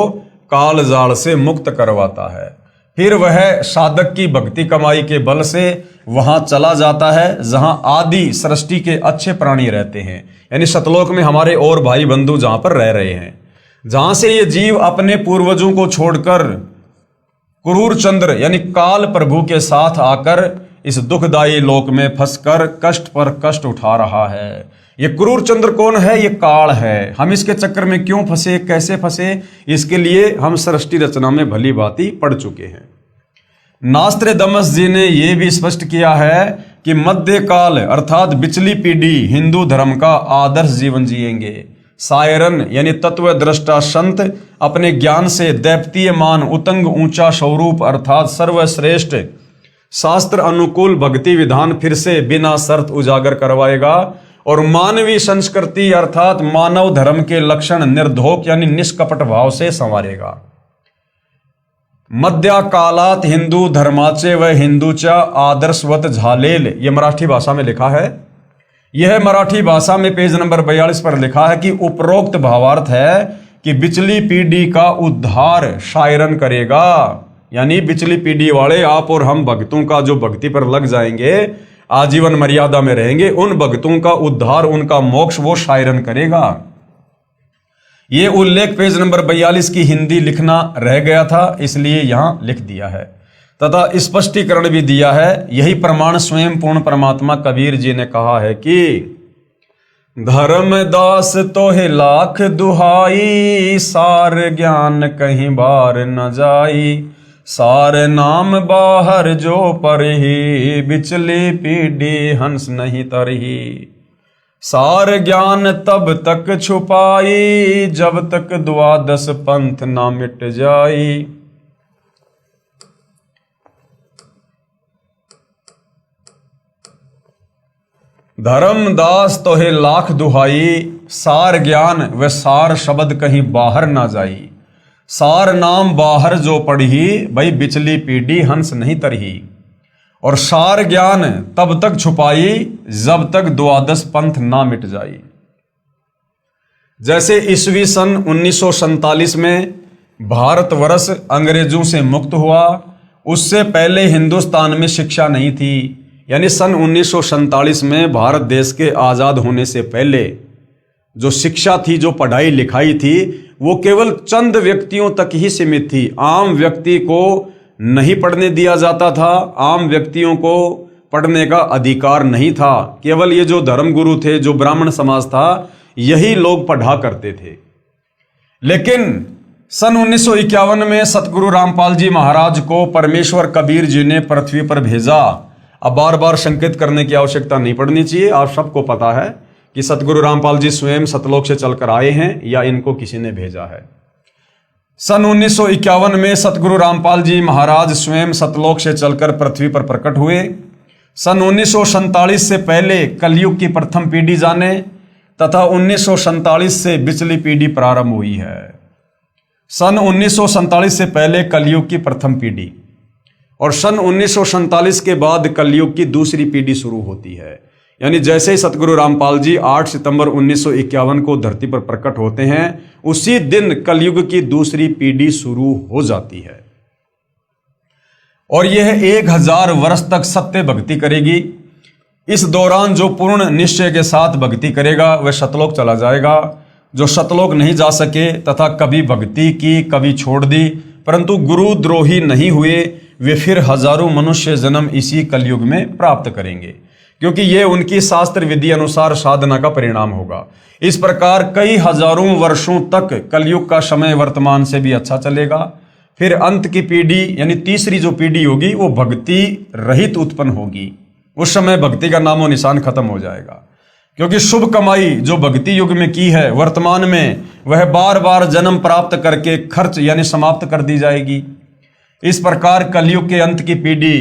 काल जाल से मुक्त करवाता है। फिर वह साधक की भक्ति कमाई के बल से वहां चला जाता है जहां आदि सृष्टि के अच्छे प्राणी रहते हैं, यानी सतलोक में हमारे और भाई बंधु जहां पर रह रहे हैं, जहां से ये जीव अपने पूर्वजों को छोड़कर क्रूर चंद्र यानी काल प्रभु के साथ आकर इस दुखदायी लोक में फंसकर कष्ट पर कष्ट उठा रहा है। ये क्रूर चंद्र कौन है? ये काल है। हम इसके चक्कर में क्यों फंसे, कैसे फंसे, इसके लिए हम सृष्टि रचना में भली भांति पढ़ चुके हैं। नास्त्रदामस जी ने यह भी स्पष्ट किया है कि मध्यकाल अर्थात पिछली पीढ़ी हिंदू धर्म का आदर्श जीवन जिएंगे। सायरन यानी तत्वद्रष्टा संत अपने ज्ञान से दैवतीयमान उतंग ऊंचा स्वरूप अर्थात सर्वश्रेष्ठ शास्त्र अनुकूल भक्ति विधान फिर से बिना शर्त उजागर करवाएगा और मानवीय संस्कृति अर्थात मानव धर्म के लक्षण निर्धोक यानी निष्कपट भाव से संवारेगा। मध्या कालात हिंदू धर्माचे व हिंदूच्या आदर्शवत झालेल, यह मराठी भाषा में लिखा है। यह मराठी भाषा में पेज नंबर 42 पर लिखा है कि उपरोक्त भावार्थ है कि पिछली पीढ़ी का उद्धार सायरन करेगा, यानी पिछली पीढ़ी वाले आप और हम भक्तों का जो भक्ति पर लग जाएंगे, आजीवन मर्यादा में रहेंगे, उन भक्तों का उद्धार, उनका मोक्ष वो शायरन करेगा। ये उल्लेख पेज नंबर 42 की हिंदी लिखना रह गया था, इसलिए यहां लिख दिया है तथा स्पष्टीकरण भी दिया है। यही प्रमाण स्वयं पूर्ण परमात्मा कबीर जी ने कहा है कि धर्मदास तोहे लाख दुहाई, सार ज्ञान कहीं बार न जाई, सार नाम बाहर जो परही, बिचली पीढ़ी हंस नहीं तरही, सार ज्ञान तब तक छुपाई, जब तक द्वादश पंथ ना मिट जाई। धर्मदास तोहे लाख दुहाई, सार ज्ञान व सार शब्द कहीं बाहर ना जाई, सार नाम बाहर जो पढ़ी, भाई बिचली पीढ़ी हंस नहीं तरही, और सार ज्ञान तब तक छुपाई जब तक द्वादश पंथ ना मिट जाई। जैसे ईस्वी सन 1947 में भारतवर्ष अंग्रेजों से मुक्त हुआ, उससे पहले हिंदुस्तान में शिक्षा नहीं थी। यानी सन 1947 में भारत देश के आज़ाद होने से पहले जो शिक्षा थी, जो पढ़ाई लिखाई थी, वो केवल चंद व्यक्तियों तक ही सीमित थी। आम व्यक्ति को नहीं पढ़ने दिया जाता था, आम व्यक्तियों को पढ़ने का अधिकार नहीं था। केवल ये जो धर्मगुरु थे, जो ब्राह्मण समाज था, यही लोग पढ़ा करते थे। लेकिन सन 1951 में सतगुरु रामपाल जी महाराज को परमेश्वर कबीर जी ने पृथ्वी पर भेजा। अब बार बार संकेत करने की आवश्यकता नहीं पड़नी चाहिए, आप सबको पता है कि सतगुरु रामपाल जी स्वयं सतलोक से चलकर आए हैं या इनको किसी ने भेजा है। सन 1951 में सतगुरु रामपाल जी महाराज स्वयं सतलोक से चलकर पृथ्वी पर प्रकट हुए। सन 1947 से पहले कलयुग की प्रथम पीढ़ी जाने तथा 1947 से बिचली पीढ़ी प्रारंभ हुई है। सन 1947 से पहले कलयुग की प्रथम पीढ़ी और सन 1947 के बाद कलयुग की दूसरी पीढ़ी शुरू होती है। यानी जैसे ही सतगुरु रामपाल जी 8 सितंबर 1951 को धरती पर प्रकट होते हैं, उसी दिन कलयुग की दूसरी पीढ़ी शुरू हो जाती है और यह 1000 वर्ष तक सत्य भक्ति करेगी। इस दौरान जो पूर्ण निश्चय के साथ भक्ति करेगा वह सतलोक चला जाएगा। जो सतलोक नहीं जा सके तथा कभी भक्ति की, कभी छोड़ दी, परंतु गुरु द्रोही नहीं हुए, वे फिर हजारों मनुष्य जन्म इसी कलयुग में प्राप्त करेंगे, क्योंकि ये उनकी शास्त्र विधि अनुसार साधना का परिणाम होगा। इस प्रकार कई हजारों वर्षों तक कलयुग का समय वर्तमान से भी अच्छा चलेगा। फिर अंत की पीढ़ी यानी तीसरी जो पीढ़ी होगी वो भक्ति रहित उत्पन्न होगी। उस समय भक्ति का नामो निशान खत्म हो जाएगा, क्योंकि शुभ कमाई जो भक्ति युग में की है वर्तमान में वह बार बार जन्म प्राप्त करके खर्च यानी समाप्त कर दी जाएगी। इस प्रकार कलयुग के अंत की पीढ़ी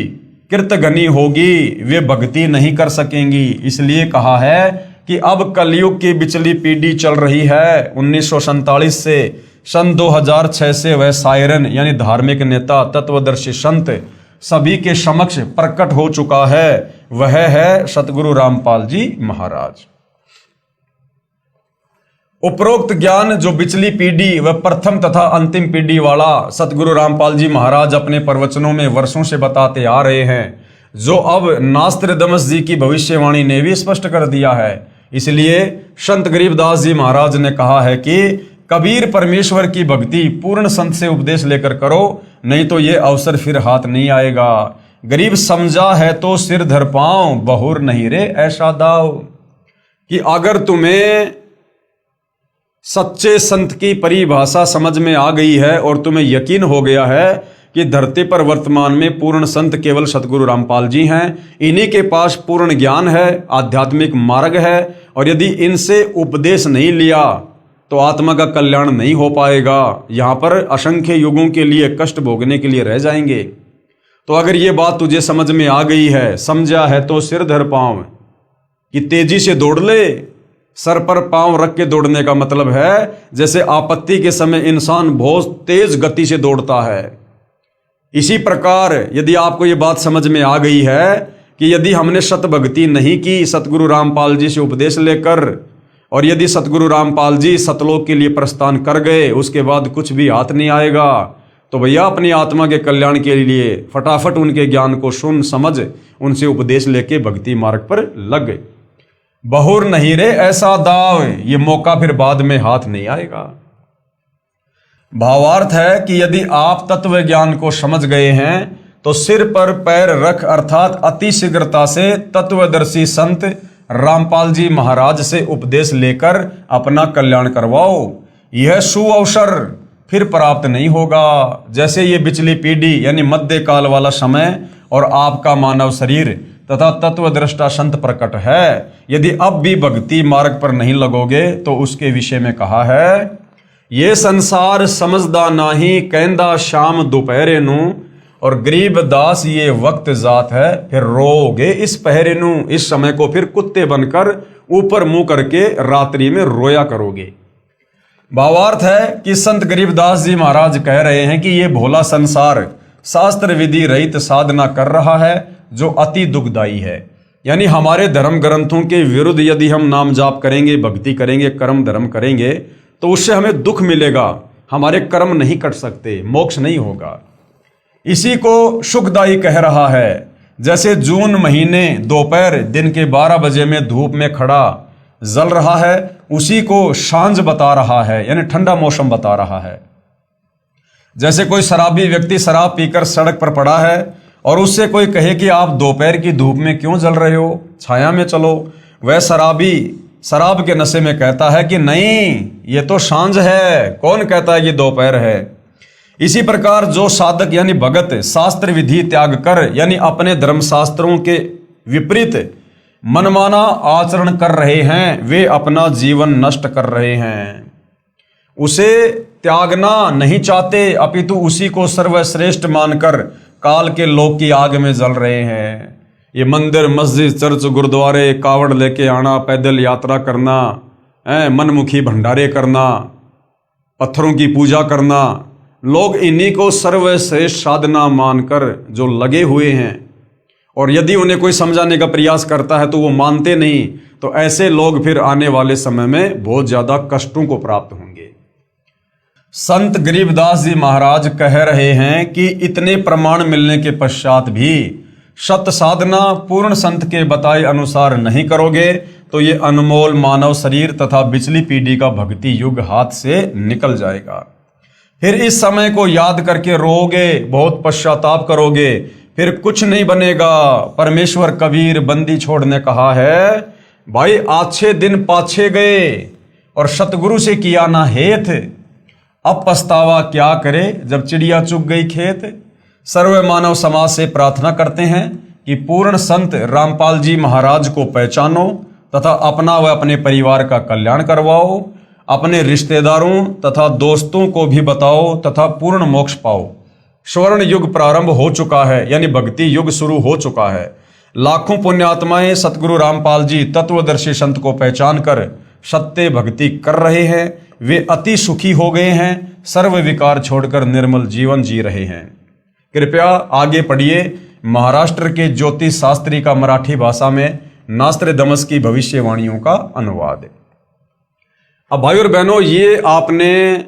कृतघ्नी होगी, वे भक्ति नहीं कर सकेंगी। इसलिए कहा है कि अब कलयुग की बिचली पीढ़ी चल रही है। 1947 से सन 2006 से वह सायरन यानी धार्मिक नेता, तत्वदर्शी संत सभी के समक्ष प्रकट हो चुका है। वह है सतगुरु रामपाल जी महाराज। उपरोक्त ज्ञान जो बिचली पीढ़ी व प्रथम तथा अंतिम पीढ़ी वाला सतगुरु रामपाल जी महाराज अपने प्रवचनों में वर्षों से बताते आ रहे हैं, जो अब नास्त्रदमस जी की भविष्यवाणी ने भी स्पष्ट कर दिया है। इसलिए संत गरीबदास जी महाराज ने कहा है कि कबीर परमेश्वर की भक्ति पूर्ण संत से उपदेश लेकर करो, नहीं तो ये अवसर फिर हाथ नहीं आएगा। गरीब समझा है तो सिर धर पाओ, बहुर नहीं रे ऐसा दाव। कि अगर तुम्हें सच्चे संत की परिभाषा समझ में आ गई है और तुम्हें यकीन हो गया है कि धरती पर वर्तमान में पूर्ण संत केवल सतगुरु रामपाल जी हैं, इन्हीं के पास पूर्ण ज्ञान है, आध्यात्मिक मार्ग है, और यदि इनसे उपदेश नहीं लिया तो आत्मा का कल्याण नहीं हो पाएगा। यहाँ पर असंख्य युगों के लिए कष्ट भोगने के लिए रह जाएंगे। तो अगर ये बात तुझे समझ में आ गई है, समझा है तो सिर धर पाँव, कि तेजी से दौड़ ले। सर पर पांव रख के दौड़ने का मतलब है जैसे आपत्ति के समय इंसान बहुत तेज गति से दौड़ता है। इसी प्रकार यदि आपको ये बात समझ में आ गई है कि यदि हमने सत भक्ति नहीं की सतगुरु रामपाल जी से उपदेश लेकर, और यदि सतगुरु रामपाल जी सतलोक के लिए प्रस्थान कर गए, उसके बाद कुछ भी हाथ नहीं आएगा, तो भैया अपनी आत्मा के कल्याण के लिए फटाफट उनके ज्ञान को सुन समझ उनसे उपदेश लेके भक्ति मार्ग पर लग गए। बहुर नहीं रे ऐसा दाव, ये मौका फिर बाद में हाथ नहीं आएगा। भावार्थ है कि यदि आप तत्व ज्ञान को समझ गए हैं तो सिर पर पैर रख अर्थात अति शीघ्रता से तत्वदर्शी संत रामपाल जी महाराज से उपदेश लेकर अपना कल्याण करवाओ। यह सुअवसर फिर प्राप्त नहीं होगा। जैसे ये पिछली पीढ़ी यानी मध्य काल वाला समय और आपका मानव शरीर तथा तत्वदृष्टा संत प्रकट है। यदि अब भी भक्ति मार्ग पर नहीं लगोगे तो उसके विषय में कहा है, ये संसार समझदा नाही कहंदा शाम दोपहरे नू, और गरीब दास ये वक्त जात है फिर रोगे इस पहरे नू। इस समय को फिर कुत्ते बनकर ऊपर मुंह करके रात्रि में रोया करोगे। भावार्थ है कि संत गरीबदास जी महाराज कह रहे हैं कि ये भोला संसार शास्त्र विधि रहित साधना कर रहा है जो अति दुखदायी है। यानी हमारे धर्म ग्रंथों के विरुद्ध यदि हम नाम जाप करेंगे, भक्ति करेंगे, कर्म धर्म करेंगे तो उससे हमें दुख मिलेगा। हमारे कर्म नहीं कट सकते, मोक्ष नहीं होगा। इसी को सुखदायी कह रहा है। जैसे जून महीने दोपहर दिन के 12 बजे में धूप में खड़ा जल रहा है, उसी को सांझ बता रहा है, यानी ठंडा मौसम बता रहा है। जैसे कोई शराबी व्यक्ति शराब पीकर सड़क पर पड़ा है और उससे कोई कहे कि आप दोपहर की धूप में क्यों जल रहे हो, छाया में चलो, वह शराबी शराब के नशे में कहता है कि नहीं ये तो सांझ है, कौन कहता है कि दोपहर है। इसी प्रकार जो साधक यानी भगत शास्त्र विधि त्याग कर यानी अपने धर्मशास्त्रों के विपरीत मनमाना आचरण कर रहे हैं, वे अपना जीवन नष्ट कर रहे हैं। उसे त्यागना नहीं चाहते अपितु उसी को सर्वश्रेष्ठ मानकर काल के लोक की आग में जल रहे हैं। ये मंदिर मस्जिद चर्च गुरुद्वारे कावड़ लेके आना, पैदल यात्रा करना, मनमुखी भंडारे करना, पत्थरों की पूजा करना, लोग इन्हीं को सर्वश्रेष्ठ साधना मानकर जो लगे हुए हैं और यदि उन्हें कोई समझाने का प्रयास करता है तो वो मानते नहीं। तो ऐसे लोग फिर आने वाले समय में बहुत ज्यादा कष्टों को प्राप्त होंगे। संत गरीबदास जी महाराज कह रहे हैं कि इतने प्रमाण मिलने के पश्चात भी सत साधना पूर्ण संत के बताए अनुसार नहीं करोगे तो ये अनमोल मानव शरीर तथा पिछली पीढ़ी का भक्ति युग हाथ से निकल जाएगा। फिर इस समय को याद करके रोओगे, बहुत पश्चाताप करोगे, फिर कुछ नहीं बनेगा। परमेश्वर कबीर बंदी छोड़ने कहा है, भाई अच्छे दिन पाछे गए और सतगुरु से किया ना हेत, अब पछतावा क्या करे जब चिड़िया चुग गई खेत। सर्व मानव समाज से प्रार्थना करते हैं कि पूर्ण संत रामपाल जी महाराज को पहचानो तथा अपना व अपने परिवार का कल्याण करवाओ, अपने रिश्तेदारों तथा दोस्तों को भी बताओ तथा पूर्ण मोक्ष पाओ। स्वर्ण युग प्रारंभ हो चुका है, यानी भक्ति युग शुरू हो चुका है। लाखों पुण्यात्माएं सतगुरु रामपाल जी तत्वदर्शी संत को पहचान कर सत्य भक्ति कर रहे हैं। वे अति सुखी हो गए हैं, सर्व विकार छोड़कर निर्मल जीवन जी रहे हैं। कृपया आगे पढ़िए महाराष्ट्र के ज्योतिष शास्त्री का मराठी भाषा में नास्ट्रेडमस की भविष्यवाणियों का अनुवाद। अब भाई और बहनों, ये आपने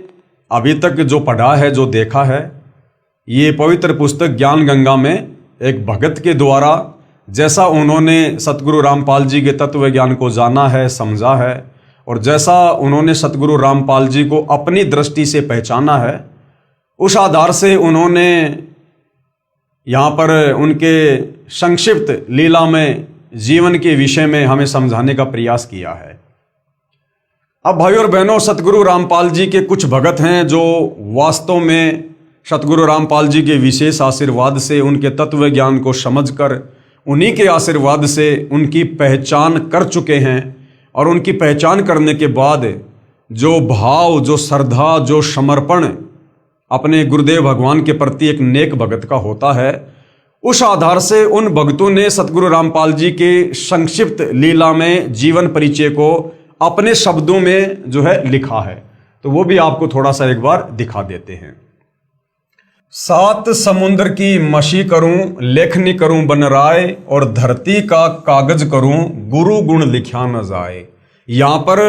अभी तक जो पढ़ा है, जो देखा है, ये पवित्र पुस्तक ज्ञान गंगा में एक भगत के द्वारा जैसा उन्होंने सतगुरु रामपाल जी के तत्व ज्ञान को जाना है, समझा है, और जैसा उन्होंने सतगुरु रामपाल जी को अपनी दृष्टि से पहचाना है, उस आधार से उन्होंने यहाँ पर उनके संक्षिप्त लीला में जीवन के विषय में हमें समझाने का प्रयास किया है। अब भाई और बहनों, सतगुरु रामपाल जी के कुछ भगत हैं जो वास्तव में सतगुरु रामपाल जी के विशेष आशीर्वाद से उनके तत्व ज्ञान को समझकर उन्हीं के आशीर्वाद से उनकी पहचान कर चुके हैं। और उनकी पहचान करने के बाद जो भाव, जो श्रद्धा, जो समर्पण अपने गुरुदेव भगवान के प्रति एक नेक भगत का होता है, उस आधार से उन भक्तों ने सतगुरु रामपाल जी के संक्षिप्त लीला में जीवन परिचय को अपने शब्दों में जो है लिखा है। तो वो भी आपको थोड़ा सा एक बार दिखा देते हैं। 7 समुद्र की मशी करूं, लेखनी करूं बन राय, और धरती का कागज करूं, गुरु गुण लिखा न जाए। यहाँ पर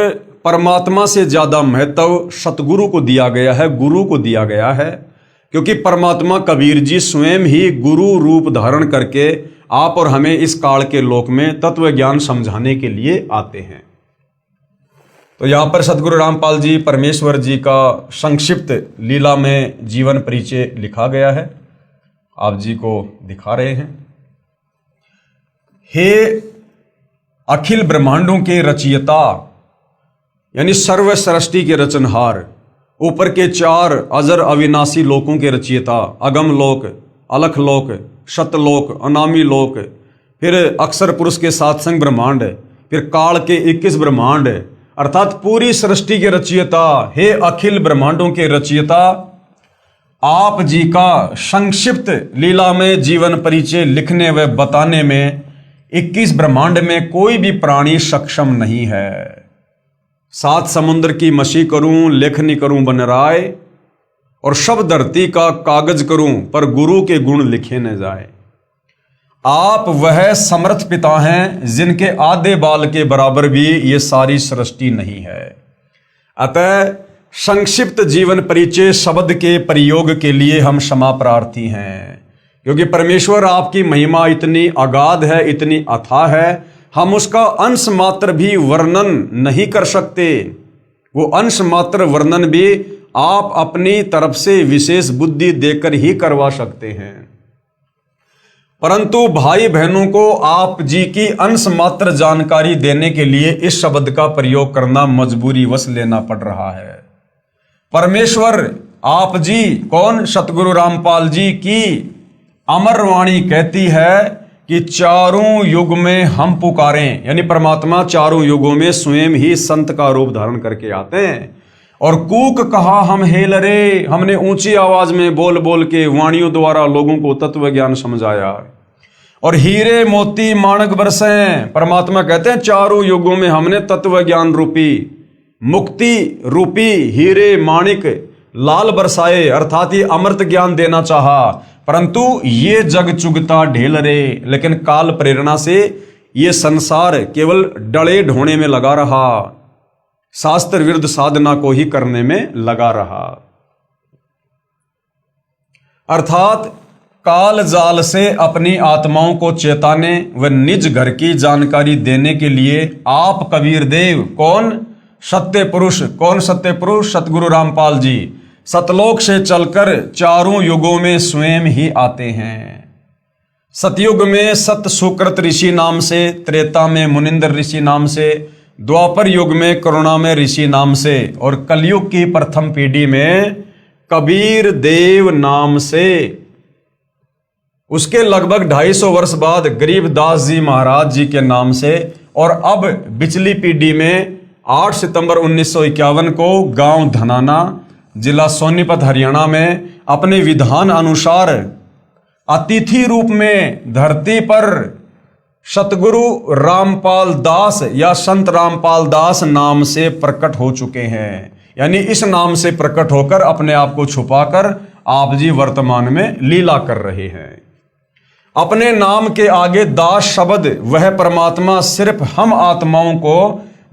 परमात्मा से ज्यादा महत्व सतगुरु को दिया गया है, गुरु को दिया गया है, क्योंकि परमात्मा कबीर जी स्वयं ही गुरु रूप धारण करके आप और हमें इस काल के लोक में तत्व ज्ञान समझाने के लिए आते हैं। तो यहाँ पर सतगुरु रामपाल जी परमेश्वर जी का संक्षिप्त लीला में जीवन परिचय लिखा गया है, आप जी को दिखा रहे हैं। हे अखिल ब्रह्मांडों के रचयिता यानी सर्व सृष्टि के रचनहार, ऊपर के 4 अजर अविनाशी लोकों के रचयिता, अगम लोक, अलख लोक, शतलोक, अनामी लोक, फिर अक्षर पुरुष के 7 संग ब्रह्मांड, फिर काल के 21 ब्रह्मांड, अर्थात पूरी सृष्टि के रचयिता, हे अखिल ब्रह्मांडों के रचयिता, आप जी का संक्षिप्त लीला में जीवन परिचय लिखने व बताने में 21 ब्रह्मांड में कोई भी प्राणी सक्षम नहीं है। 7 समुद्र की मशी करूं, लेखनी करूं बन राय, और सब धरती का कागज करूं, पर गुरु के गुण लिखे न जाए। आप वह समर्थ पिता हैं जिनके आधे बाल के बराबर भी ये सारी सृष्टि नहीं है। अतः संक्षिप्त जीवन परिचय शब्द के प्रयोग के लिए हम क्षमा प्रार्थी हैं, क्योंकि परमेश्वर आपकी महिमा इतनी अगाध है, इतनी अथाह है, हम उसका अंश मात्र भी वर्णन नहीं कर सकते। वो अंश मात्र वर्णन भी आप अपनी तरफ से विशेष बुद्धि देकर ही करवा सकते हैं, परंतु भाई बहनों को आप जी की अंश मात्र जानकारी देने के लिए इस शब्द का प्रयोग करना मजबूरी वश लेना पड़ रहा है। परमेश्वर आप जी कौन? सतगुरु रामपाल जी की अमर वाणी कहती है कि चारों युग में हम पुकारें, यानी परमात्मा चारों युगों में स्वयं ही संत का रूप धारण करके आते हैं। और कूक कहा हम हेल रे, हमने ऊंची आवाज में बोल बोल के वाणियों द्वारा लोगों को तत्व ज्ञान समझाया। और हीरे मोती माणक बरसें, परमात्मा कहते हैं चारों युगों में हमने तत्व ज्ञान रूपी, मुक्ति रूपी हीरे माणिक लाल बरसाए, अर्थात ये अमृत ज्ञान देना चाहा, परंतु ये जग चुगता ढेल रे, लेकिन काल प्रेरणा से ये संसार केवल डले ढोने में लगा रहा, शास्त्र विरुद्ध साधना को ही करने में लगा रहा। अर्थात काल जाल से अपनी आत्माओं को चेताने व निज घर की जानकारी देने के लिए आप कबीर देव कौन? सत्य पुरुष। कौन सत्य पुरुष? सतगुरु रामपाल जी सतलोक से चलकर चारों युगों में स्वयं ही आते हैं। सतयुग में सत सुकृत ऋषि नाम से, त्रेता में मुनिंदर ऋषि नाम से, द्वापर युग में करुणा में ऋषि नाम से, और कलयुग की प्रथम पीढ़ी में कबीर देव नाम से। उसके लगभग 250 वर्ष बाद गरीबदास जी महाराज जी के नाम से, और अब पिछली पीढ़ी में 8 सितंबर 1951 को गांव धनाना, जिला सोनीपत हरियाणा में अपने विधान अनुसार अतिथि रूप में धरती पर सतगुरु रामपाल दास या संत रामपाल दास नाम से प्रकट हो चुके हैं। यानी इस नाम से प्रकट होकर अपने आप को छुपाकर आप जी वर्तमान में लीला कर रहे हैं। अपने नाम के आगे दास शब्द वह परमात्मा सिर्फ हम आत्माओं को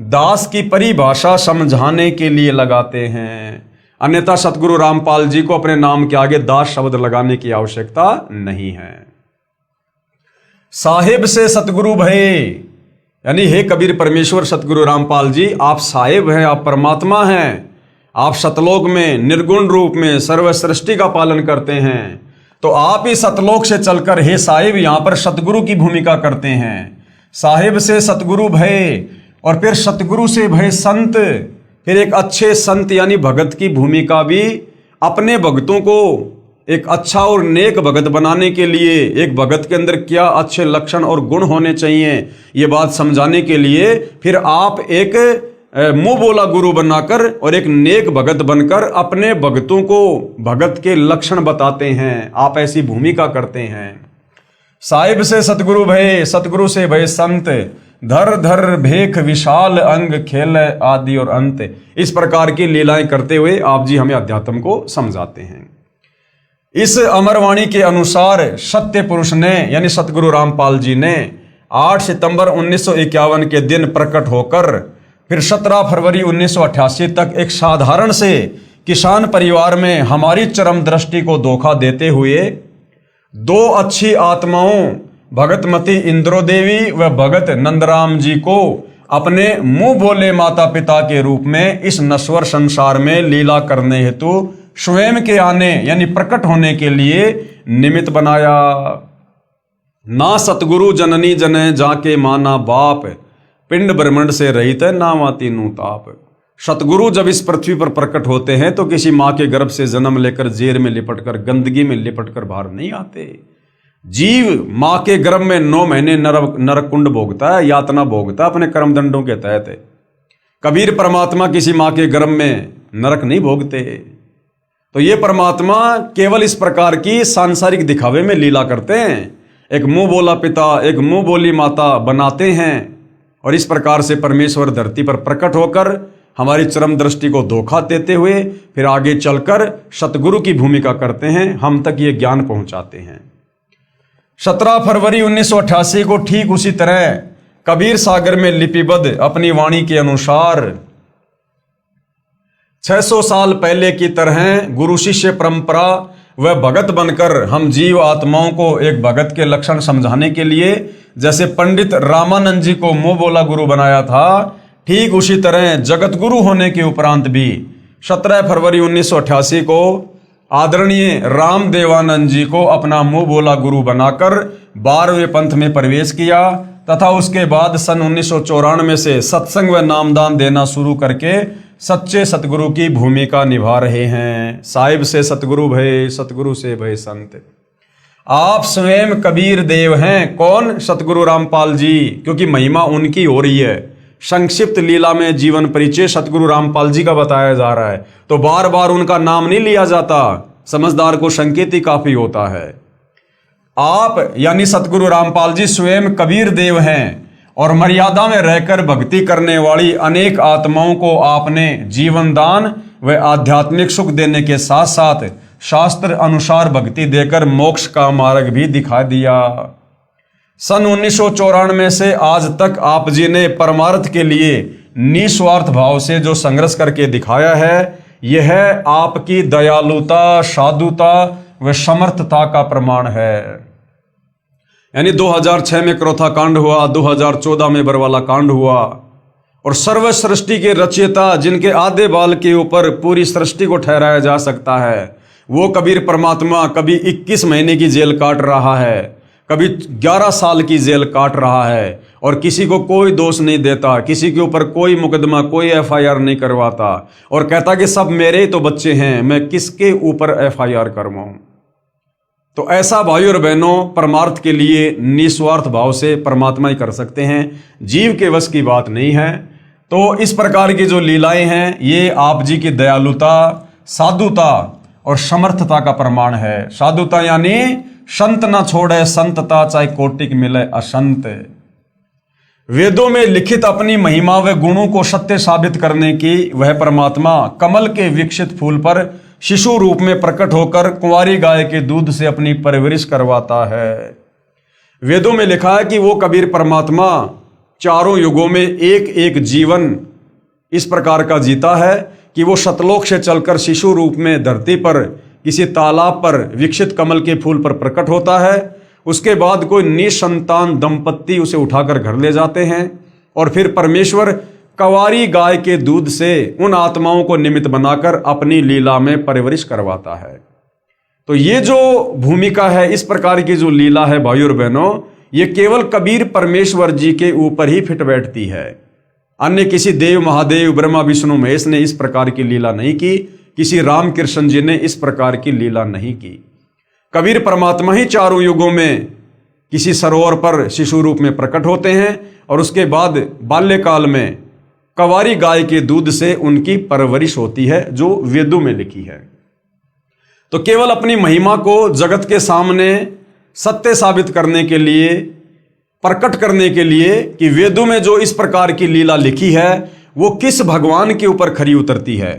दास की परिभाषा समझाने के लिए लगाते हैं, अन्यथा सतगुरु रामपाल जी को अपने नाम के आगे दास शब्द लगाने की आवश्यकता नहीं है। साहिब से सतगुरु भये, यानी हे कबीर परमेश्वर सतगुरु रामपाल जी, आप साहिब हैं, आप परमात्मा हैं, आप सतलोक में निर्गुण रूप में सर्व सृष्टि का पालन करते हैं। तो आप ही सतलोक से चलकर हे साहिब यहां पर सतगुरु की भूमिका करते हैं। साहिब से सतगुरु भय, और फिर सतगुरु से भय संत, फिर एक अच्छे संत यानी भगत की भूमिका भी अपने भक्तों को एक अच्छा और नेक भगत बनाने के लिए, एक भगत के अंदर क्या अच्छे लक्षण और गुण होने चाहिए ये बात समझाने के लिए फिर आप एक मुंह बोला गुरु बनाकर और एक नेक भगत बनकर अपने भक्तों को भगत के लक्षण बताते हैं। आप ऐसी भूमिका करते हैं। साहिब से सतगुरु भय, सतगुरु से भय संत, धर धर भेख विशाल अंग खेल आदि और अंत। इस प्रकार की लीलाएं करते हुए आप जी हमें अध्यात्म को समझाते हैं। इस अमरवाणी के अनुसार सत्य पुरुष ने यानी सतगुरु रामपाल जी ने 8 सितंबर 1951 के दिन प्रकट होकर फिर 17 फरवरी 1988 तक एक साधारण से किसान परिवार में हमारी चरम दृष्टि को धोखा देते हुए दो अच्छी आत्माओं भगतमती इंद्रो देवी व भगत नंदराम जी को अपने मुंह बोले माता पिता के रूप में इस नश्वर संसार में लीला करने हेतु स्वयं के आने यानी प्रकट होने के लिए निमित्त बनाया। ना सतगुरु जननी जने जाके माना बाप, पिंड ब्रह्मंड से रहित ना माती नू ताप। सतगुरु जब इस पृथ्वी पर प्रकट होते हैं तो किसी माँ के गर्भ से जन्म लेकर जेर में लिपटकर गंदगी में लिपटकर बाहर नहीं आते। जीव माँ के गर्भ में 9 महीने नरक कुंड भोगता है, यातना भोगता है अपने कर्म दंडों के तहत। कबीर परमात्मा किसी माँ के गर्भ में नरक नहीं भोगते। तो ये परमात्मा केवल इस प्रकार की सांसारिक दिखावे में लीला करते हैं, एक मुंह बोला पिता एक मुंह बोली माता बनाते हैं और इस प्रकार से परमेश्वर धरती पर प्रकट होकर हमारी चरम दृष्टि को धोखा देते हुए फिर आगे चलकर सतगुरु की भूमिका करते हैं, हम तक ये ज्ञान पहुंचाते हैं। 17 फरवरी 1988 को ठीक उसी तरह कबीर सागर में लिपिबद्ध अपनी वाणी के अनुसार 600 साल पहले की तरह गुरु शिष्य परंपरा व भगत बनकर हम जीव आत्माओं को एक भगत के लक्षण समझाने के लिए जैसे पंडित रामानंद जी को मुंह बोला गुरु बनाया था, ठीक उसी तरह जगत गुरु होने के उपरांत भी 17 फरवरी 1988 को आदरणीय रामदेवानंद जी को अपना मुंह बोला गुरु बनाकर 12वें पंथ में प्रवेश किया तथा उसके बाद सन 1994 से सत्संग व नामदान देना शुरू करके सच्चे सतगुरु की भूमिका निभा रहे हैं। साहिब से सतगुरु भय, सतगुरु से भय संत। आप स्वयं कबीर देव हैं। कौन? सतगुरु रामपाल जी, क्योंकि महिमा उनकी हो रही है। संक्षिप्त लीला में जीवन परिचय सतगुरु रामपाल जी का बताया जा रहा है, तो बार बार उनका नाम नहीं लिया जाता, समझदार को संकेत ही काफी होता है। आप यानी सतगुरु रामपाल जी स्वयं कबीर देव हैं और मर्यादा में रहकर भक्ति करने वाली अनेक आत्माओं को आपने जीवन दान व आध्यात्मिक सुख देने के साथ साथ शास्त्र अनुसार भक्ति देकर मोक्ष का मार्ग भी दिखा दिया। सन 1994 से आज तक आप जी ने परमार्थ के लिए निस्वार्थ भाव से जो संघर्ष करके दिखाया है, यह आपकी दयालुता, साधुता व समर्थता का प्रमाण है। यानी 2006 में क्रोथा कांड हुआ, 2014 में बरवाला कांड हुआ और सर्व सृष्टि के रचयिता जिनके आधे बाल के ऊपर पूरी सृष्टि को ठहराया जा सकता है, वो कबीर परमात्मा कभी 21 महीने की जेल काट रहा है, कभी 11 साल की जेल काट रहा है और किसी को कोई दोष नहीं देता, किसी के ऊपर कोई मुकदमा, कोई FIR नहीं करवाता और कहता कि सब मेरे तो बच्चे हैं, मैं किसके ऊपर FIR करवाऊं। तो ऐसा भाइयों और बहनों परमार्थ के लिए निस्वार्थ भाव से परमात्मा ही कर सकते हैं, जीव के वश की बात नहीं है। तो इस प्रकार की जो लीलाएं हैं ये आप जी की दयालुता, साधुता और समर्थता का प्रमाण है। साधुता यानी संत ना छोड़े संतता, चाहे कोटिक मिले असंत। वेदों में लिखित अपनी महिमा व गुणों को सत्य साबित करने की वह परमात्मा कमल के विकसित फूल पर शिशु रूप में प्रकट होकर कुंवारी गाय के दूध से अपनी परवरिश करवाता है। वेदों में लिखा है कि वो कबीर परमात्मा चारों युगों में एक एक जीवन इस प्रकार का जीता है कि वो सतलोक से चलकर शिशु रूप में धरती पर किसी तालाब पर विकसित कमल के फूल पर प्रकट होता है। उसके बाद कोई निसंतान दंपत्ति उसे उठाकर घर ले जाते हैं और फिर परमेश्वर कंवारी गाय के दूध से उन आत्माओं को निमित्त बनाकर अपनी लीला में परवरिश करवाता है। तो ये जो भूमिका है, इस प्रकार की जो लीला है भाइयों और बहनों, ये केवल कबीर परमेश्वर जी के ऊपर ही फिट बैठती है। अन्य किसी देव, महादेव, ब्रह्मा, विष्णु, महेश ने इस प्रकार की लीला नहीं की, किसी राम कृष्ण जी ने इस प्रकार की लीला नहीं की। कबीर परमात्मा ही चारों युगों में किसी सरोवर पर शिशु रूप में प्रकट होते हैं और उसके बाद बाल्यकाल में कंवारी गाय के दूध से उनकी परवरिश होती है, जो वेदों में लिखी है। तो केवल अपनी महिमा को जगत के सामने सत्य साबित करने के लिए, प्रकट करने के लिए कि वेदों में जो इस प्रकार की लीला लिखी है वो किस भगवान के ऊपर खरी उतरती है,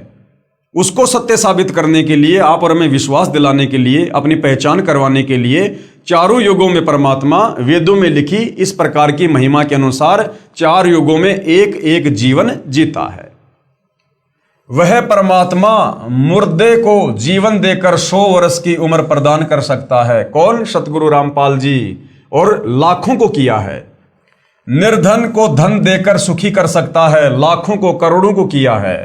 उसको सत्य साबित करने के लिए, आप और हमें विश्वास दिलाने के लिए, अपनी पहचान करवाने के लिए चारों युगों में परमात्मा वेदों में लिखी इस प्रकार की महिमा के अनुसार 4 युगों में एक एक जीवन जीता है। वह परमात्मा मुर्दे को जीवन देकर 100 वर्ष की उम्र प्रदान कर सकता है। कौन? सतगुरु रामपाल जी। और लाखों को किया है। निर्धन को धन देकर सुखी कर सकता है, लाखों को करोड़ों को किया है।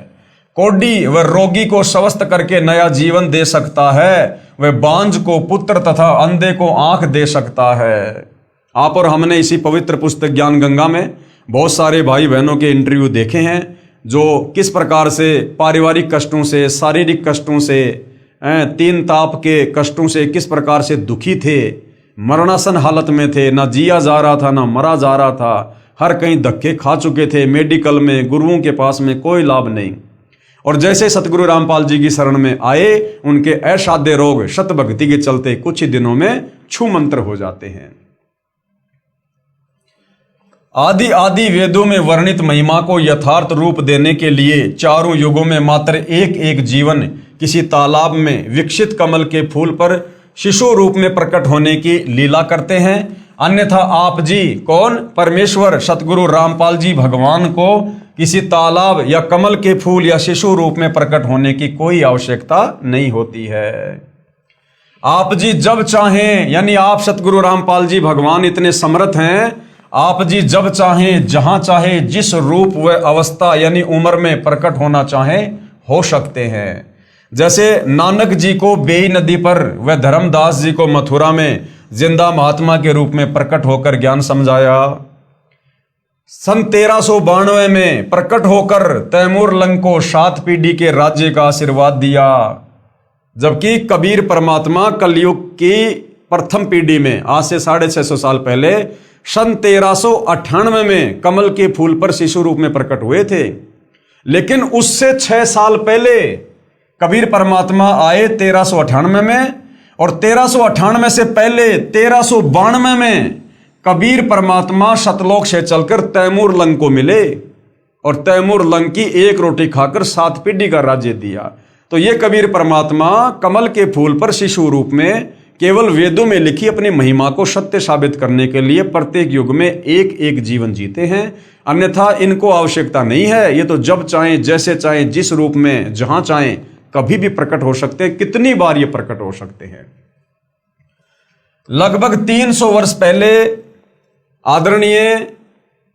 कोढ़ी व रोगी को स्वस्थ करके नया जीवन दे सकता है। वह बांझ को पुत्र तथा अंधे को आंख दे सकता है। आप और हमने इसी पवित्र पुस्तक ज्ञान गंगा में बहुत सारे भाई बहनों के इंटरव्यू देखे हैं जो किस प्रकार से पारिवारिक कष्टों से, शारीरिक कष्टों से, तीन ताप के कष्टों से किस प्रकार से दुखी थे, मरणासन हालत में थे, ना जिया जा रहा था ना मरा जा रहा था, हर कहीं धक्के खा चुके थे, मेडिकल में, गुरुओं के पास में कोई लाभ नहीं। और जैसे सतगुरु रामपाल जी की शरण में आए, उनके असाध्य रोग शत भक्ति के चलते कुछ ही दिनों में छू मंत्र हो जाते हैं। आदि आदि वेदों में वर्णित महिमा को यथार्थ रूप देने के लिए चारों युगों में मात्र एक एक जीवन किसी तालाब में विकसित कमल के फूल पर शिशु रूप में प्रकट होने की लीला करते हैं। अन्यथा आप जी, कौन? परमेश्वर सतगुरु रामपाल जी भगवान को किसी तालाब या कमल के फूल या शिशु रूप में प्रकट होने की कोई आवश्यकता नहीं होती है। आप जी जब चाहें, यानी आप सतगुरु रामपाल जी भगवान इतने समर्थ हैं, आप जी जब चाहें, जहां चाहे, जिस रूप व अवस्था यानी उम्र में प्रकट होना चाहें हो सकते हैं। जैसे नानक जी को बेई नदी पर व धर्मदास जी को मथुरा में जिंदा महात्मा के रूप में प्रकट होकर ज्ञान समझाया। सन 1392 में प्रकट होकर तैमूर लंग को 7 पीढ़ी के राज्य का आशीर्वाद दिया। जबकि कबीर परमात्मा कलयुग की प्रथम पीढ़ी में आज से 650 साल पहले सन 1398 में कमल के फूल पर शिशु रूप में प्रकट हुए थे। लेकिन उससे 6 साल पहले कबीर परमात्मा आए 1398 में, और 1398 से पहले 1392 में कबीर परमात्मा सतलोक से चलकर तैमूर लंग को मिले और तैमूर लंग की एक रोटी खाकर 7 पीढ़ी का राज्य दिया। तो ये कबीर परमात्मा कमल के फूल पर शिशु रूप में केवल वेदों में लिखी अपनी महिमा को सत्य साबित करने के लिए प्रत्येक युग में एक एक जीवन जीते हैं। अन्यथा इनको आवश्यकता नहीं है। ये तो जब चाहें, जैसे चाहें, जिस रूप में, जहां चाहें, कभी भी प्रकट हो सकते हैं। कितनी बार ये प्रकट हो सकते हैं? लगभग 300 वर्ष पहले आदरणीय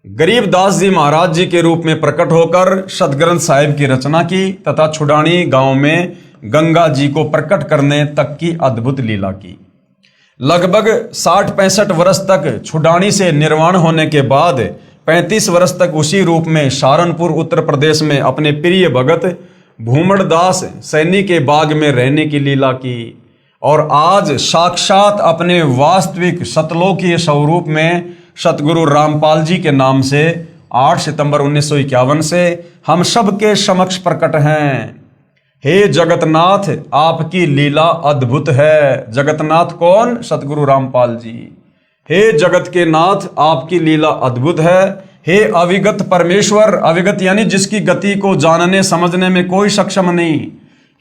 गरीबदास जी महाराज जी के रूप में प्रकट होकर सतग्रंथ साहिब की रचना की तथा छुडानी गांव में गंगा जी को प्रकट करने तक की अद्भुत लीला की। लगभग 60-65 वर्ष तक छुडानी से निर्वाण होने के बाद 35 वर्ष तक उसी रूप में सहारनपुर उत्तर प्रदेश में अपने प्रिय भगत भूमड़दास सैनी के बाग में रहने की लीला की। और आज साक्षात अपने वास्तविक सतलोकीय स्वरूप में सतगुरु रामपाल जी के नाम से 8 सितंबर 1951 से हम सब के समक्ष प्रकट हैं। हे जगतनाथ, आपकी लीला अद्भुत है। जगतनाथ कौन? सतगुरु रामपाल जी। हे जगत के नाथ, आपकी लीला अद्भुत है। हे अविगत परमेश्वर, अविगत यानी जिसकी गति को जानने समझने में कोई सक्षम नहीं।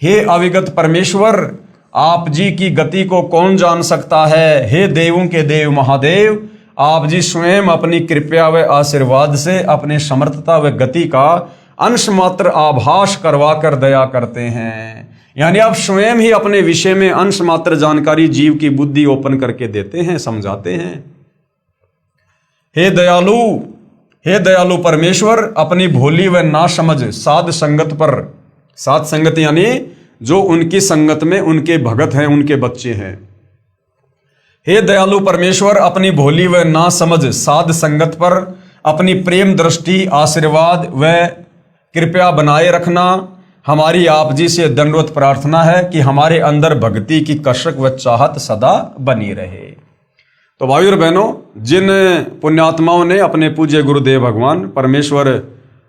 हे अविगत परमेश्वर, आप जी की गति को कौन जान सकता है? हे देवों के देव महादेव, आप जी स्वयं अपनी कृपा व आशीर्वाद से अपने समर्थता व गति का अंश मात्र आभास करवा कर दया करते हैं। यानी आप स्वयं ही अपने विषय में अंश मात्र जानकारी जीव की बुद्धि ओपन करके देते हैं, समझाते हैं। हे दयालु परमेश्वर, अपनी भोली व ना समझ साध संगत पर, साध संगत यानी जो उनकी संगत में उनके भगत हैं, उनके बच्चे हैं। हे दयालु परमेश्वर, अपनी भोली व ना समझ साध संगत पर अपनी प्रेम दृष्टि, आशीर्वाद व कृपया बनाए रखना। हमारी आप जी से दंडवत प्रार्थना है कि हमारे अंदर भक्ति की कसक व चाहत सदा बनी रहे। तो भाई और बहनों, जिन पुण्यात्माओं ने अपने पूज्य गुरुदेव भगवान परमेश्वर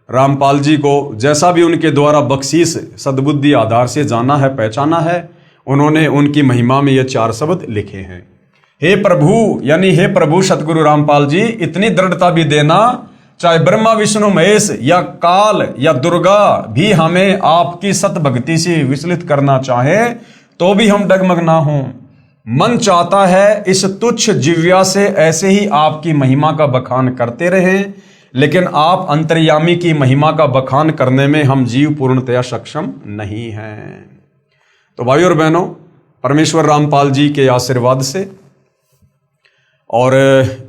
रामपाल जी को जैसा भी उनके द्वारा बख्शीश सद्बुद्धि आधार से जाना है, पहचाना है, उन्होंने उनकी महिमा में ये 4 शब्द लिखे हैं। हे प्रभु, यानी हे प्रभु सतगुरु रामपाल जी, इतनी दृढ़ता भी देना चाहे ब्रह्मा विष्णु महेश या काल या दुर्गा भी हमें आपकी सत भक्ति से विचलित करना चाहे तो भी हम डगमग ना हों। मन चाहता है इस तुच्छ जिव्या से ऐसे ही आपकी महिमा का बखान करते रहें, लेकिन आप अंतर्यामी की महिमा का बखान करने में हम जीव पूर्णतया सक्षम नहीं हैं। तो भाइयों और बहनों, परमेश्वर रामपाल जी के आशीर्वाद से और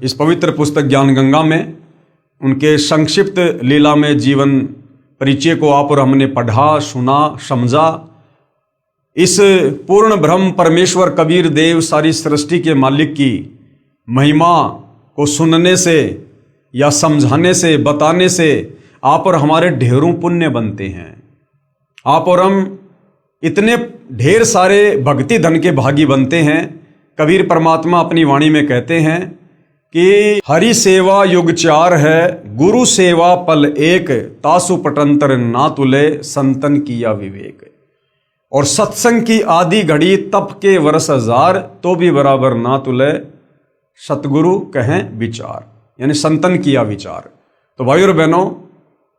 इस पवित्र पुस्तक ज्ञान गंगा में उनके संक्षिप्त लीला में जीवन परिचय को आप और हमने पढ़ा, सुना, समझा। इस पूर्ण ब्रह्म परमेश्वर कबीर देव सारी सृष्टि के मालिक की महिमा को सुनने से या समझाने से, बताने से आप और हमारे ढेरों पुण्य बनते हैं। आप और हम इतने ढेर सारे भक्ति धन के भागी बनते हैं। कबीर परमात्मा अपनी वाणी में कहते हैं कि हरि सेवा युग चार है, गुरु सेवा पल एक, तासु पटंतर ना तुले, संतन किया विवेक। और सत्संग की आदि घड़ी तप के वर्ष हजार, तो भी बराबर ना तुले, सतगुरु कहें विचार, यानी संतन किया विचार। तो भाइयों और बहनों,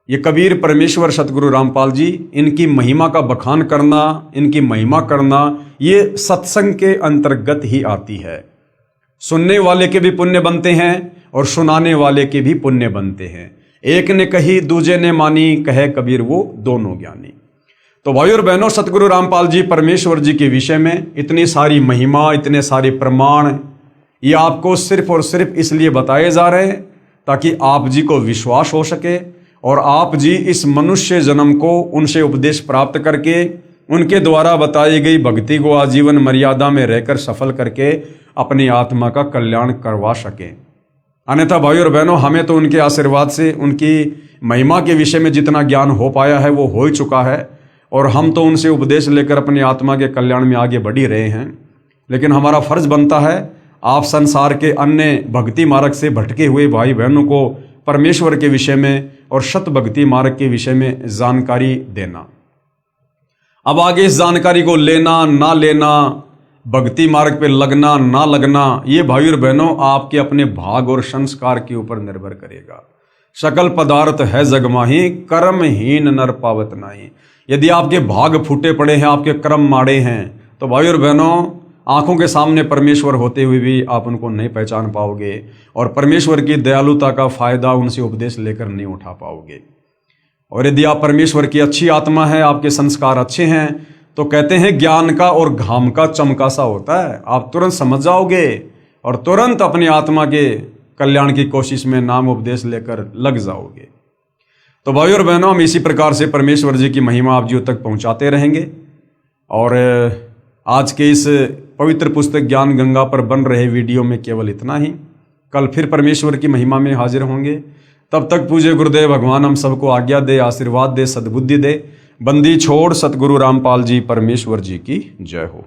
ये कबीर परमेश्वर सतगुरु रामपाल जी, इनकी महिमा का बखान करना, इनकी महिमा करना, ये सत्संग के अंतर्गत ही आती है। सुनने वाले के भी पुण्य बनते हैं और सुनाने वाले के भी पुण्य बनते हैं। एक ने कही दूजे ने मानी, कहे कबीर वो दोनों ज्ञानी। तो भाइयों और बहनों, सतगुरु रामपाल जी परमेश्वर जी के विषय में इतनी सारी महिमा, इतने सारे प्रमाण, ये आपको सिर्फ और सिर्फ इसलिए बताए जा रहे हैं ताकि आप जी को विश्वास हो सके और आप जी इस मनुष्य जन्म को उनसे उपदेश प्राप्त करके उनके द्वारा बताई गई भक्ति को आजीवन मर्यादा में रहकर सफल करके अपनी आत्मा का कल्याण करवा सके। अन्यथा भाइयों और बहनों, हमें तो उनके आशीर्वाद से उनकी महिमा के विषय में जितना ज्ञान हो पाया है वो हो ही चुका है और हम तो उनसे उपदेश लेकर अपनी आत्मा के कल्याण में आगे बढ़ ही रहे हैं। लेकिन हमारा फर्ज बनता है आप संसार के अन्य भक्ति मार्ग से भटके हुए भाई बहनों को परमेश्वर के विषय में और सत भक्ति मार्ग के विषय में जानकारी देना। अब आगे इस जानकारी को लेना ना लेना, भक्ति मार्ग पे लगना ना लगना, ये भाई और बहनों आपके अपने भाग और संस्कार के ऊपर निर्भर करेगा। सकल पदार्थ है जगमाही, कर्महीन नर पावत नाही। यदि आपके भाग फूटे पड़े हैं, आपके कर्म माड़े हैं, तो भाई और बहनों, आंखों के सामने परमेश्वर होते हुए भी आप उनको नहीं पहचान पाओगे और परमेश्वर की दयालुता का फायदा उनसे उपदेश लेकर नहीं उठा पाओगे। और यदि आप परमेश्वर की अच्छी आत्मा है, आपके संस्कार अच्छे हैं, तो कहते हैं ज्ञान का और घाम का चमका सा होता है। आप तुरंत समझ जाओगे और तुरंत अपनी आत्मा के कल्याण की कोशिश में नाम उपदेश लेकर लग जाओगे। तो भाई और बहनों, हम इसी प्रकार से परमेश्वर जी की महिमा आप जियों तक पहुंचाते रहेंगे और आज के इस पवित्र पुस्तक ज्ञान गंगा पर बन रहे वीडियो में केवल इतना ही। कल फिर परमेश्वर की महिमा में हाजिर होंगे। तब तक पूज्य गुरुदेव भगवान हम सबको आज्ञा दे, आशीर्वाद दे, सद्बुद्धि दे। बंदी छोड़ सतगुरु रामपाल जी परमेश्वर जी की जय हो।